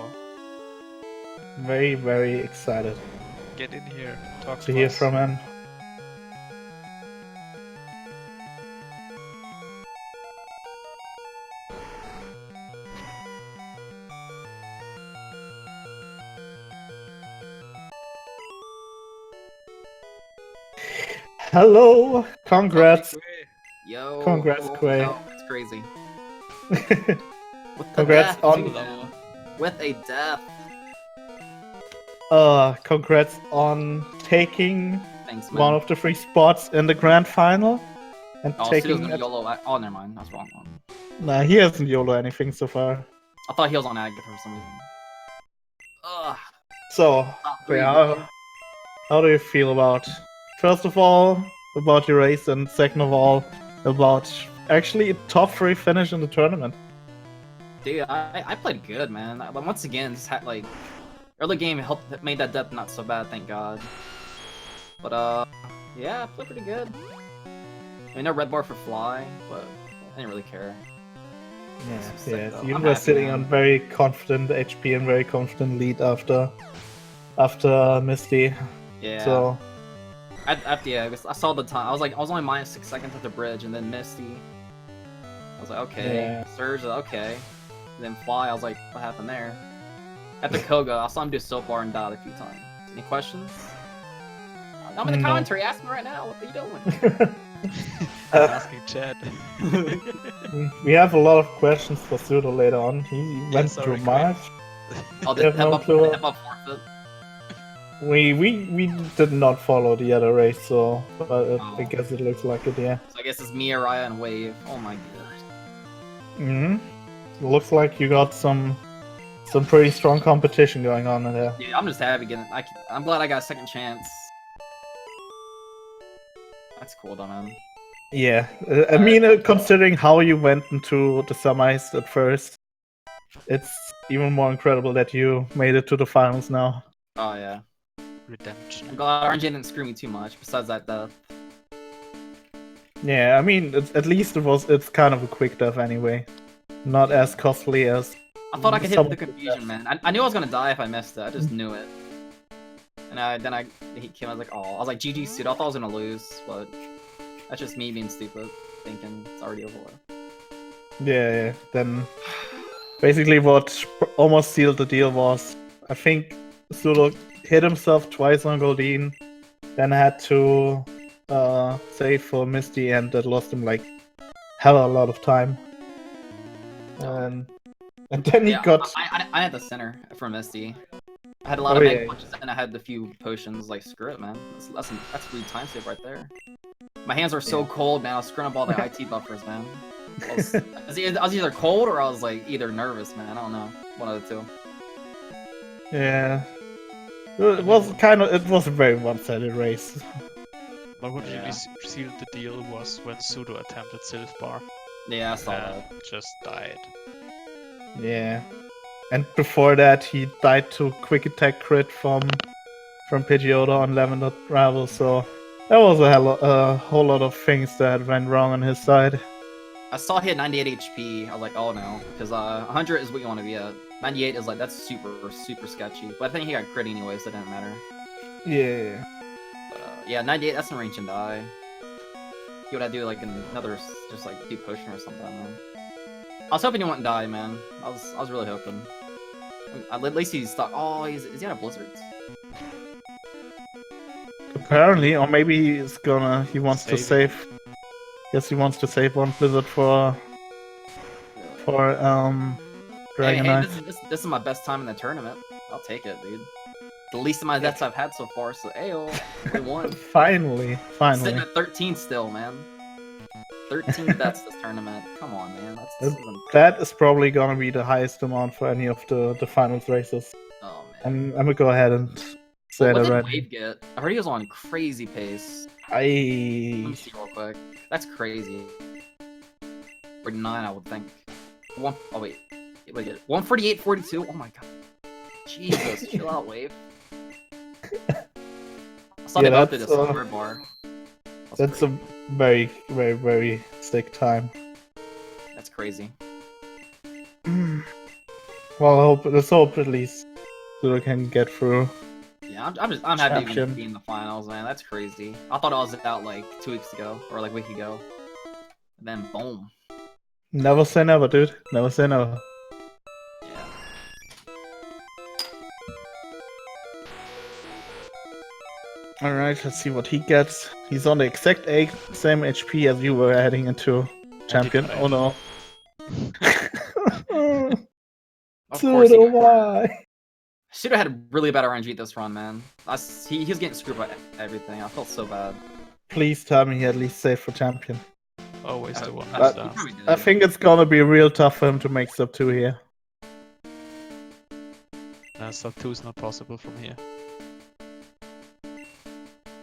Very, very excited Get in here. Talk to hear from him. Hello! Congrats! Yo, Congrats, Quay. no, it's crazy. With the Congrats death, on- too, man. With a death. Congrats on taking Thanks, man. one of the 3 spots in the grand final. And Oh, taking Sudo's gonna it. YOLO. Oh, never mind. That's the wrong one. Nah, he hasn't YOLO anything so far. I thought he was on Agatha for some reason. Ugh. So, Top 3, yeah, dude. how do you feel about, first of all, about your race, and second of all, about actually a top 3 finish in the tournament? Dude, I played good, man. But once again, just had like early game made that death not so bad, thank God. But yeah, I played pretty good. I mean, no red bar for fly, but I didn't really care. It's sick, Yes, though. you I'm were happy, sitting man. on very confident HP and very confident lead after Misty. Yeah. So After yeah, I saw the time. I was only minus 6 seconds at the bridge, and then Misty. I was like, okay. Yeah. Surge, okay. And then Fly, I was like, what happened there? At the Koga, I saw him do soap bar and dot a few times. Any questions? I'm in the No. commentary. Ask me right now. What are you doing? Asking chat. we have a lot of questions for Sudo later on. He went sorry, through Quay. March. Oh, the have no clue. hip hop forfeit. We did not follow the other race, so but I Oh. guess it looks like it, yeah. So I guess it's Mia, Raya, and Wave. Oh my god. Looks like you got some pretty strong competition going on in there. Dude, I'm just happy getting. I'm glad I got a second chance. That's cool, though, man. Yeah, I mean, considering how you went into the semis at first, it's even more incredible that you made it to the finals now. Oh yeah. Redemption. I'm glad RNG didn't screw me too much. Besides that death. Yeah, I mean, at least it's kind of a quick death anyway. Not as costly as... I thought I could hit some the of the confusion, deaths. man. I knew I was gonna die if I missed it. I just knew it. And then he came. I was like, oh, I was like, GG, suit. I thought I was gonna lose, but that's just me being stupid, thinking it's already over with. Yeah, then basically what almost sealed the deal was, I think Sudo hit himself twice on Goldeen, then had to save for Misty, and that lost him like hella a lot of time. And then he Yeah, got... I had the center for Misty. I had a lot Oh, of yeah. mag punches and I had the few potions. Like, screw it, man. That's free time save right there. My hands are so cold, man. I was screwing up all the IT buffers, man. I was either cold or I was like either nervous, man. I don't know. One of the two. Yeah. It was a very one-sided race. But what Yeah. really sealed the deal was when Sudo attempted Sylph Bar Yeah, I saw and that. just died. Yeah. And before that, he died to quick attack crit from Pidgeotto on Lavender Rival, so that was a whole lot of things that went wrong on his side. I saw he had 98 HP. I was like, oh no, because 100 is what you want to be at. 98 is like that's super sketchy. But I think he got crit anyway, so it didn't matter. Yeah. But yeah, 98. That's an range and die. You would have to do like another just like do potion or something. Man. I was hoping he wouldn't die, man. I was really hoping. At least he's stuck. Oh, is he out of blizzards? Apparently, or maybe he wants to Saving. save. Yes, he wants to save one blizzard for Dragon Hey, Knight. this is my best time in the tournament. I'll take it, dude. The least of my deaths I've had so far, so ayo, we won. Finally. Sitting at 13 still, man. 13 deaths this tournament. Come on, man. That is probably gonna be the highest amount for any of the finals races. Oh man. I'm gonna go ahead and say What that did right. Wave get? I heard he was on crazy pace. Let I me see real quick. That's crazy. 49, I would think. Oh wait. Wait, 148.42. Oh my god. Jesus, chill out, Wave. I saw they both did a silver bar. That's a very, very, very sick time. That's crazy. Well, let's hope at least Sudo can get through. Yeah, I'm happy to Champion. be in the finals, man. That's crazy. I thought I was out like 2 weeks ago or like a week ago, and then boom. Never say never, dude. Never say never. Yeah. Alright, let's see what he gets. He's on the exact same HP as you were heading into Champion. Oh no. Of course he Sudo, got- why? Should have had really bad RNG this run, man. He was getting screwed by everything. I felt so bad. Please tell me he at least saved for Champion. Always the one I- that's he down. probably did. I think it's gonna be real tough for him to make sub 2 here. Sub 2 is not possible from here.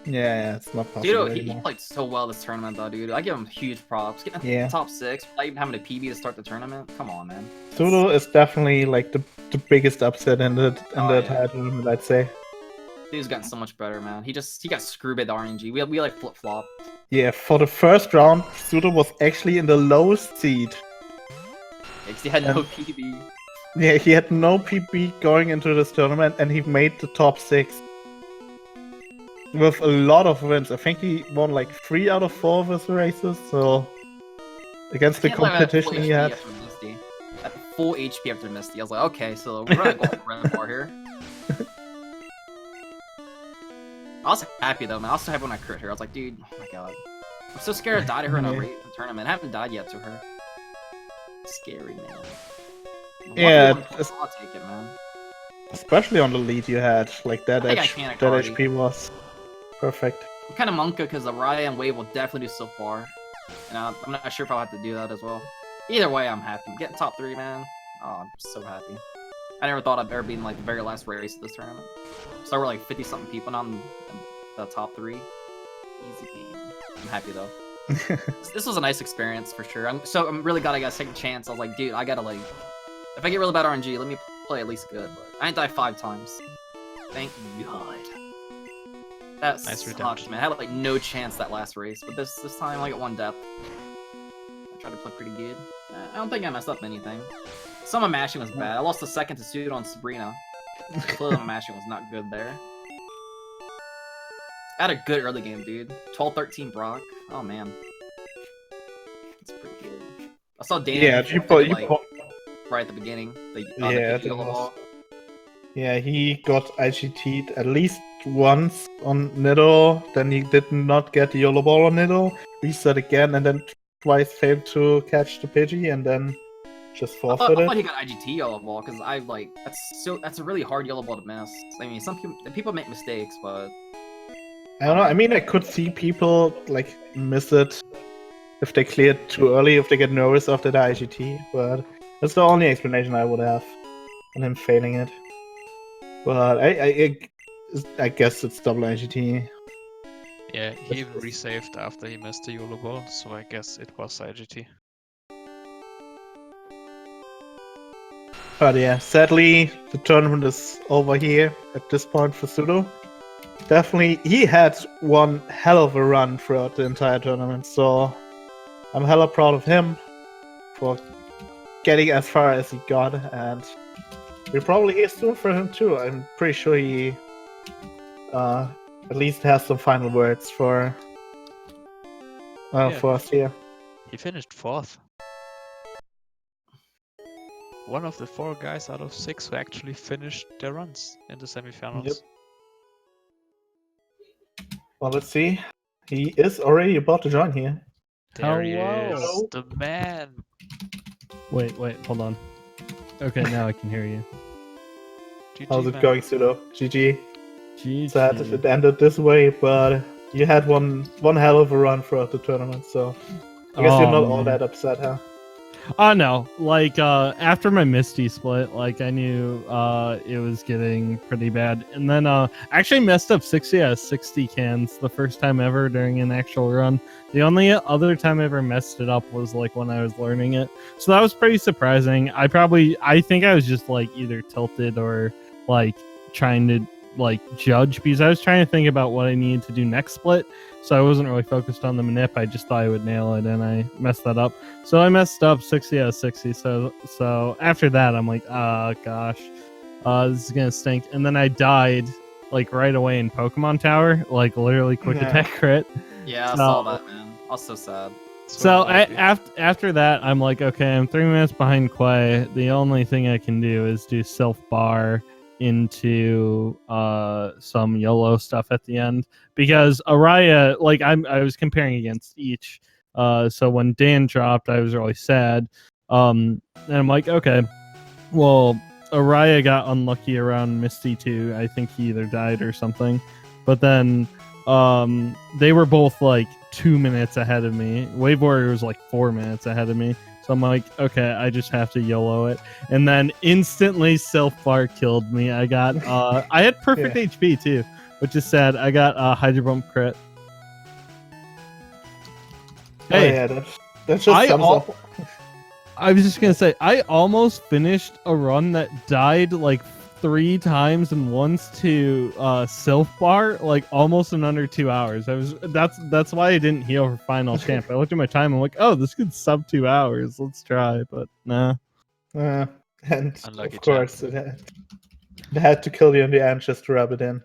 Yeah, it's not possible Dude, he anymore. played so well this tournament, though, dude. I give him huge props. Getting Yeah. top 6, not even having a PB to start the tournament. Come on, man. Sudo is definitely like the biggest upset in the Oh, entire yeah. tournament, I'd say. Dude's gotten so much better, man. He got screwed by the RNG. We like flip flop. Yeah, for the first round, Sudo was actually in the lowest seed. Because he had no PB. Yeah, he had no PB going into this tournament, and he made the top 6. With a lot of wins. I think he won like 3 out of 4 of his races, so... Against the Can't believe I had full competition he HP had. after Misty. At full HP after Misty. I was like, okay, so we're gonna go for red bar here. I was happy though, man. I was so happy when I crit her. I was like, dude, oh my god. I'm so scared to die to her in a tournament. I haven't died yet to her. Scary, man. Yeah, I'll take it, man. especially on the lead you had. Like that I think I edge, can at that Cardi. HP was perfect. I'm kind of Monka because the Raya and Wave will definitely do so far. And I'm not sure if I'll have to do that as well. Either way, I'm happy. Getting top 3, man. Oh, I'm so happy. I never thought I'd ever be in like the very last race of this tournament. So we're like 50-something people now in the top 3. Easy game. I'm happy though. This was a nice experience for sure. I'm really glad I got a second chance. I was like, dude, I gotta like, if I get really bad RNG, let me play at least good. But I didn't die 5 times. Thank God. That Nice sucked, redemption. man. I had like no chance that last race, but this time I got 1 death. I tried to play pretty good. I don't think I messed up anything. Some of my mashing was bad. I lost the second to Sudo on Sabrina. Clearly my mashing was not good there. I had a good early game, dude. 12-13 Brock. Oh man. That's pretty good. I saw Dana Yeah, right at the beginning. Yeah, The yellow that was- ball. Yeah, he got IGT'd at least once on Nido, then he did not get the YOLO ball on Nido, reset again, and then twice failed to catch the Pidgey, and then just I forfeited. thought he got IGT yellow ball because I like that's a really hard yellow ball to miss. I mean, some people make mistakes, but I don't know, I mean, I could see people, like, miss it if they clear it too early, if they get nervous after the IGT, but that's the only explanation I would have on him failing it. But I guess it's double IGT. Yeah, he even resaved after he missed the YOLO ball, so I guess it was IGT. But yeah, sadly, the tournament is over here at this point for Sudo. Definitely, he had one hell of a run throughout the entire tournament, so I'm hella proud of him for getting as far as he got, and we'll probably hear soon from him too. I'm pretty sure he at least has some final words for Yeah. us here. He finished 4th. one of the 4 guys out of 6 who actually finished their runs in the semifinals. Yep. Well, let's see. He is already about to join here. There he is, Hello. the man. Wait, hold on. Okay, now I can hear you. GG, How's it man. going, Sudo? GG. GG. Sad if it ended this way, but you had one hell of a run throughout the tournament, so I guess you're not all that upset, huh? Oh no, like after my Misty split, like I knew it was getting pretty bad, and then I actually messed up 60 out of 60 cans the first time ever during an actual run. The only other time I ever messed it up was like when I was learning it, so that was pretty surprising. I think I was just like either tilted or like trying to like judge, because I was trying to think about what I needed to do next split, so I wasn't really focused on the manip. I just thought I would nail it, and I messed that up. So I messed up 60 out of 60. So after that, I'm like, oh gosh, this is gonna stink. And then I died like right away in Pokemon Tower, like literally quick attack crit. Yeah, I saw that, man. I was so sad. So after that, I'm like, okay, I'm 3 minutes behind Quay. The only thing I can do is do self bar into some YOLO stuff at the end, because Araya, like I was comparing against each. So when Dan dropped, I was really sad. And I'm like, okay, well, Araya got unlucky around Misty too. I think he either died or something. But then they were both like 2 minutes ahead of me. Wave Warrior was like 4 minutes ahead of me. So I'm like, okay, I just have to YOLO it. And then instantly self-bar killed me. I got, I had perfect HP too, which is sad. I got Hydro Bump crit. Hey, that's just I was just going to say, I almost finished a run that died like 3 times and once to self-bar, like almost in under 2 hours. That's why I didn't heal for final champ. I looked at my time and I'm like, oh, this could sub 2 hours. Let's try, but nah. And Unlucky of course, it had to kill you in the end just to rub it in.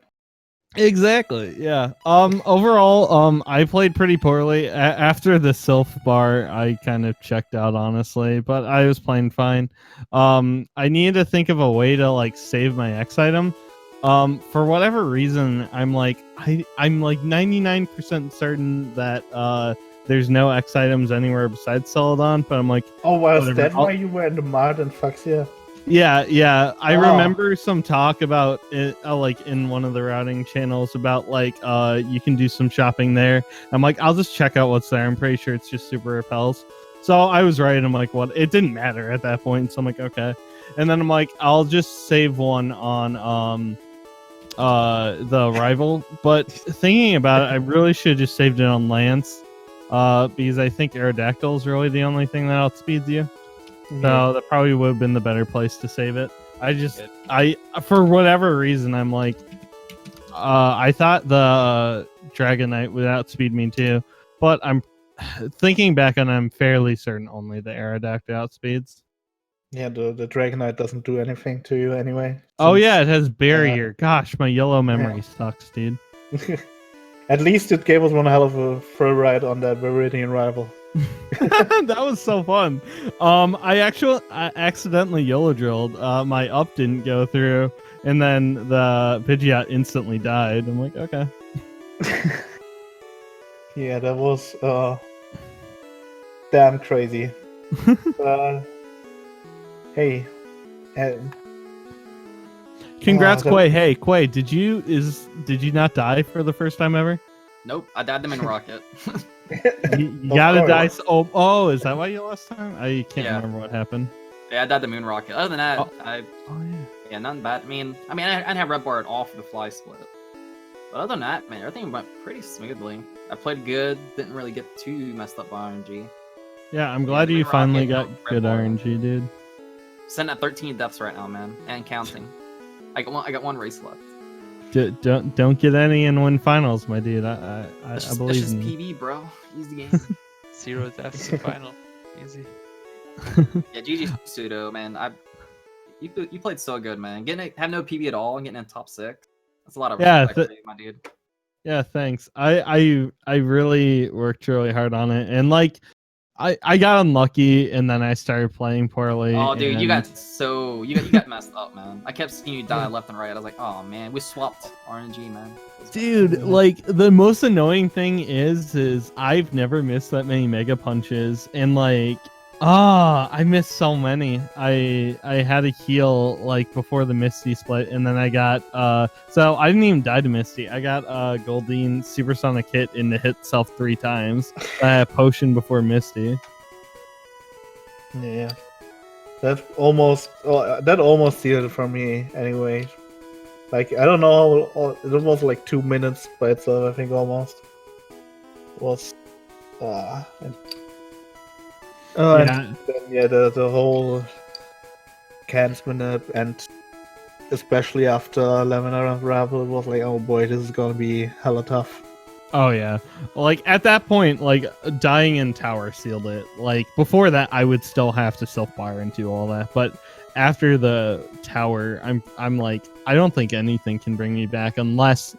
Exactly, yeah. Overall, I played pretty poorly. After the self bar, I kind of checked out, honestly, but I was playing fine. I needed to think of a way to like save my X item. For whatever reason, I'm like 99% certain that there's no X items anywhere besides Celadon, but I'm like, oh wow, is whatever. that why you were in the mud and Fuxia? Yeah. I remember some talk about it, like in one of the routing channels about like you can do some shopping there. I'm like, I'll just check out what's there. I'm pretty sure it's just super repels. So I was right. I'm like, what? It didn't matter at that point. So I'm like, okay. And then I'm like, I'll just save one on the rival. But thinking about it, I really should have just saved it on Lance. Because I think Aerodactyl is really the only thing that outspeeds you. So that probably would have been the better place to save it. I for whatever reason, I'm like, I thought the Dragonite would outspeed me too, but I'm thinking back and I'm fairly certain only the Aerodactyl outspeeds. Yeah, the Dragonite doesn't do anything to you anyway. Oh yeah, it has barrier. Gosh, my yellow memory sucks, dude. At least it gave us one hell of a thrill ride on that Viridian rival. That was so fun. I accidentally YOLO drilled. My up didn't go through, and then the Pidgeot instantly died. I'm like, okay. Yeah, that was damn crazy. Hey, congrats, Quay. Hey, Quay, did you not die for the first time ever? Nope, I died them in Rocket. You gotta die. Oh, is that why you lost time? I can't remember what happened. Yeah, I died the Moon Rocket. Other than that, yeah. Yeah, nothing bad. I mean, I didn't have Red Bar at all for the Fly split. But other than that, man, everything went pretty smoothly. I played good. Didn't really get too messed up by RNG. Yeah, I'm glad you finally got good RNG, dude. Sitting at 13 deaths right now, man, and counting. I got one race left. Don't get any and win finals, my dude. I believe in you. PB, bro. Easy game. 0 deaths in final. Easy. Yeah, GG Pseudo, man. You played so good, man. Have no PB at all and getting in top 6. That's a lot of respect for you, my dude. Yeah, thanks. I really worked really hard on it, and like I got unlucky, and then I started playing poorly. Oh, dude, you and- got messed up, man. I kept seeing you die left and right. I was like, oh man, we swapped RNG, man. Dude, like the most annoying thing is I've never missed that many mega punches, and like, I missed so many. I had a heal like before the Misty split, and then I got so I didn't even die to Misty. I got Goldeen Supersonic hit into hit self 3 times. I had a potion before Misty. Yeah, that almost sealed it for me anyway. Like I don't know, it was like 2 minutes by itself. I think almost was. And then, yeah, the whole cans minute, and especially after 11 Unravel, it was like, oh boy, this is gonna be hella tough. Oh yeah, like at that point, like dying in tower sealed it. Like before that, I would still have to self fire and do all that, but after the tower, I'm like, I don't think anything can bring me back unless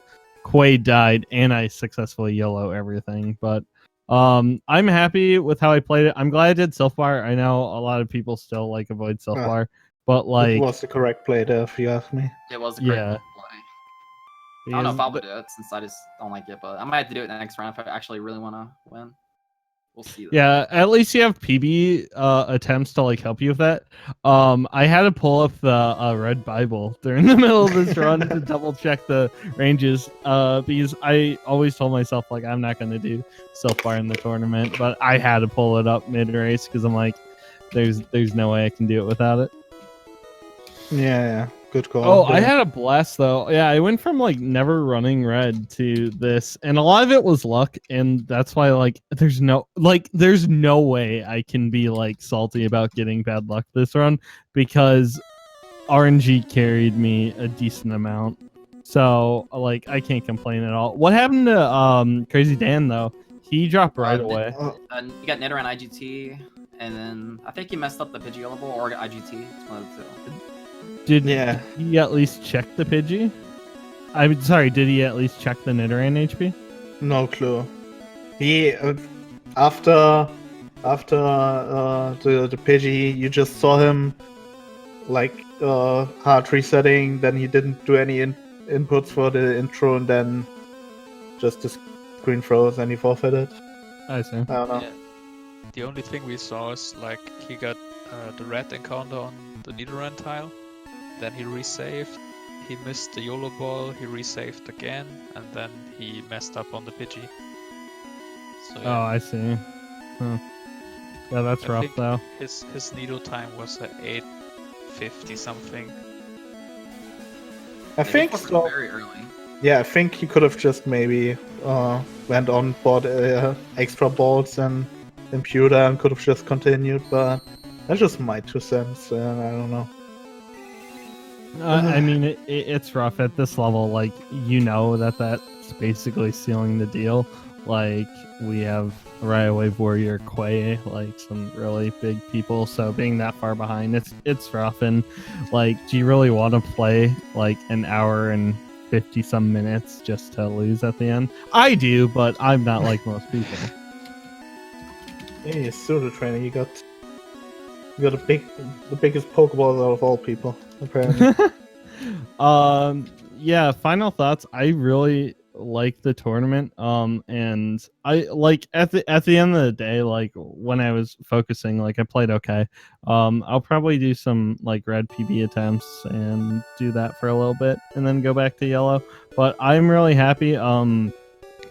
Quay died and I successfully YOLO everything. But I'm happy with how I played it. I'm glad I did self fire. I know a lot of people still like avoid self fire, but like it was the correct play there, if you ask me. It was a great yeah. play. I don't know if I would do it since I just don't like it, but I might have to do it next round if I actually really want to win. We'll see. Yeah, at least you have PB attempts to like help you with that. I had to pull up the Red Bible during the middle of this run to double check the ranges. Because I always told myself like I'm not gonna do so far in the tournament, but I had to pull it up mid race because I'm like, there's no way I can do it without it. Yeah. Good call. Oh, I had a blast though. Yeah, I went from like never running red to this, and a lot of it was luck, and that's why like there's no way I can be like salty about getting bad luck this run because RNG carried me a decent amount. So like I can't complain at all. What happened to Crazy Dan though? He dropped right away. You got Nidoran IGT, and then I think he messed up the Pidgey level or IGT. It's one of the two. Did he at least check the Pidgey? I'm sorry, did he at least check the Nidoran HP? No clue. He after the Pidgey, you just saw him like hard resetting. Then he didn't do any inputs for the intro, and then just the screen froze and he forfeited. I see. I don't know. Yeah. The only thing we saw is like he got the red encounter on the Nidoran tile. Then he resaved, he missed the YOLO ball, he resaved again, and then he messed up on the Pidgey. So, yeah. Oh, I see. Huh. Yeah, that's I rough think though. His needle time was at 8:50 something. I think so. Very early. Yeah, I think he could have just maybe went on, bought extra balls and imputer, and could have just continued. But that's just my 2 cents. I don't know. I mean, it's rough at this level. Like, you know that's basically sealing the deal. Like, we have Riot Wave Warrior, Quay, like some really big people. So being that far behind, it's rough. And like, do you really want to play like an hour and 50 some minutes just to lose at the end? I do, but I'm not like most people. Hey, SudoTrainer, you got the biggest Pokeball out of all people, apparently. Yeah, final thoughts. I really like the tournament. And I like at the end of the day, like when I was focusing, like I played okay. I'll probably do some like red PB attempts and do that for a little bit and then go back to yellow. But I'm really happy.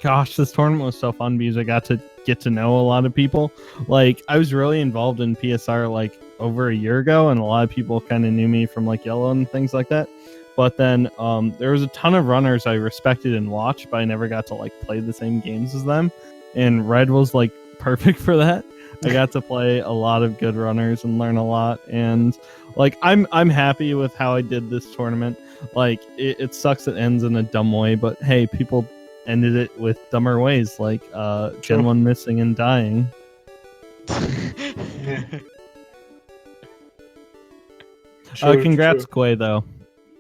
Gosh, this tournament was so fun because I got to get to know a lot of people. Like, I was really involved in PSR like over a year ago, and a lot of people kind of knew me from like yellow and things like that. But then there was a ton of runners I respected and watched, but I never got to like play the same games as them. And red was like perfect for that. I got to play a lot of good runners and learn a lot. And like, I'm happy with how I did this tournament. Like, it sucks it ends in a dumb way, but hey, people ended it with dumber ways, like Gen 1 missing and dying. Congrats, Quay, though.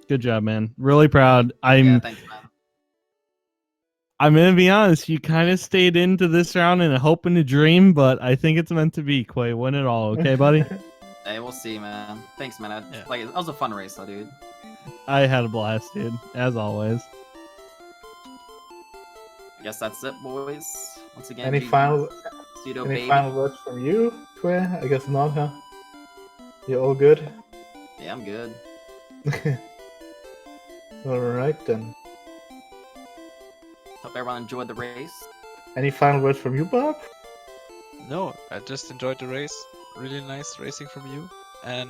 Good job, man. Really proud. Yeah, thanks, man. I'm gonna be honest. You kind of stayed into this round and hoping to dream, but I think it's meant to be. Quay, win it all, okay, buddy? Hey, we'll see, man. Thanks, man. Yeah. Like, that was a fun race, though, dude. I had a blast, dude, as always. I guess that's it, boys. Once again, Any GG's. final Pseudo any baby. final words from you, Quay? I guess not, huh? You're all good. Yeah, I'm good. Alright then. Hope everyone enjoyed the race. Any final words from you, Bob? No, I just enjoyed the race. Really nice racing from you. And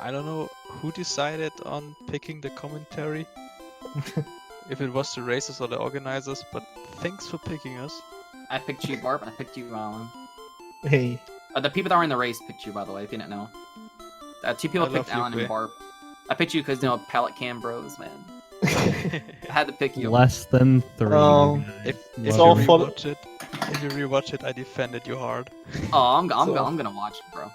I don't know who decided on picking the commentary. If it was the racers or the organizers, but thanks for picking us. I picked you, Barb, and I picked you, Alan. Hey. The people that were in the race picked you, by the way, if you didn't know. 2 people I picked love you, Alan and Quay. Barb. I picked you because, you know, pallet cam bros, man. I had to pick you. Less than 3. If It's you all for- rewatch it, if you rewatch it, I defended you hard. Oh, I'm So- gonna watch it, bro.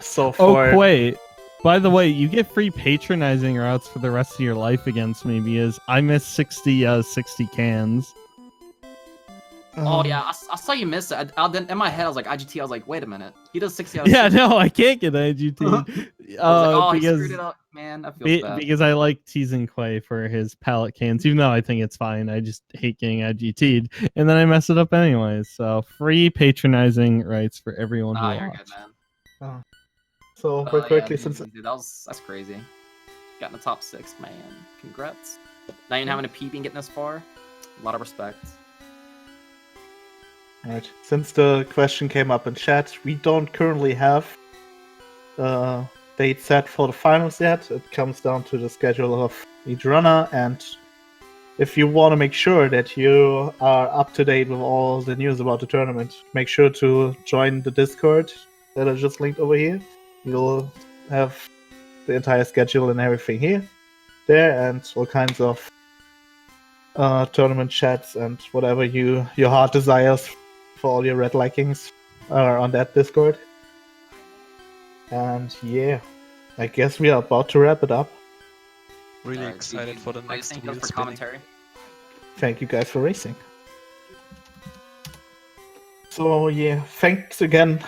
So Oh, for wait. By the way, you get free patronizing routes for the rest of your life against me because I missed 60 cans. Oh yeah, I saw you miss it. Then in my head, I was like IGT. I was like, wait a minute, he does 60 out of Yeah, 60. no, I can't get IGT. I was like, oh, he because screwed it up, man. I feel bad. because I like teasing Quay for his pallet cans, even though I think it's fine. I just hate getting IGT'd, and then I mess it up anyways. So free patronizing rights for everyone Nah, who you're watched. good, man. so Oh, very yeah, quickly, dude, since dude, that's crazy. Got in the top 6, man. Congrats. Not even having a PB and getting this far. A lot of respect. Alright. Since the question came up in chat, we don't currently have date set for the finals yet. It comes down to the schedule of each runner, and if you want to make sure that you are up to date with all the news about the tournament, make sure to join the Discord that I just linked over here. You'll have the entire schedule and everything there, and all kinds of tournament chats and whatever your heart desires for all your red likings are on that Discord. And yeah, I guess we are about to wrap it up. Really Alright, excited GG. for the Boys, next thank you wheel for spinning. commentary. Thank you guys for racing. So yeah, thanks again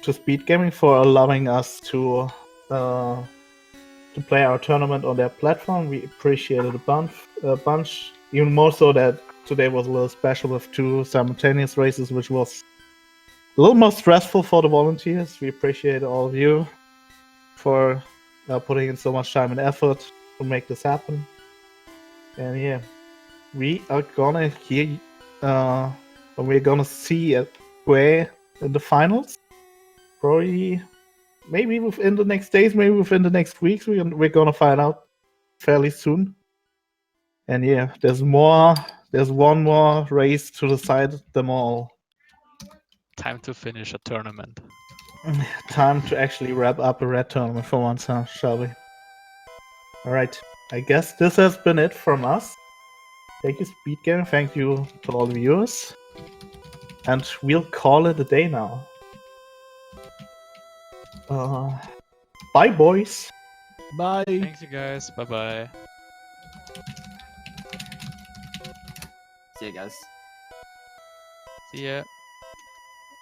to SpeedGaming for allowing us to play our tournament on their platform. We appreciate it a bunch. Even more so that today was a little special with 2 simultaneous races, which was a little more stressful for the volunteers. We appreciate all of you for putting in so much time and effort to make this happen. And yeah, we are gonna we're gonna see Quay in the finals. Probably, maybe within the next days, maybe within the next weeks. We're gonna find out fairly soon. And yeah, there's one more race to decide them all. Time to finish a tournament. Time to actually wrap up a red tournament for once, huh? Shall we? Alright, I guess this has been it from us. Thank you, SpeedGaming. Thank you to all the viewers. And we'll call it a day now. Bye, boys. Bye. Thanks, you guys. Bye bye. See you guys. See ya.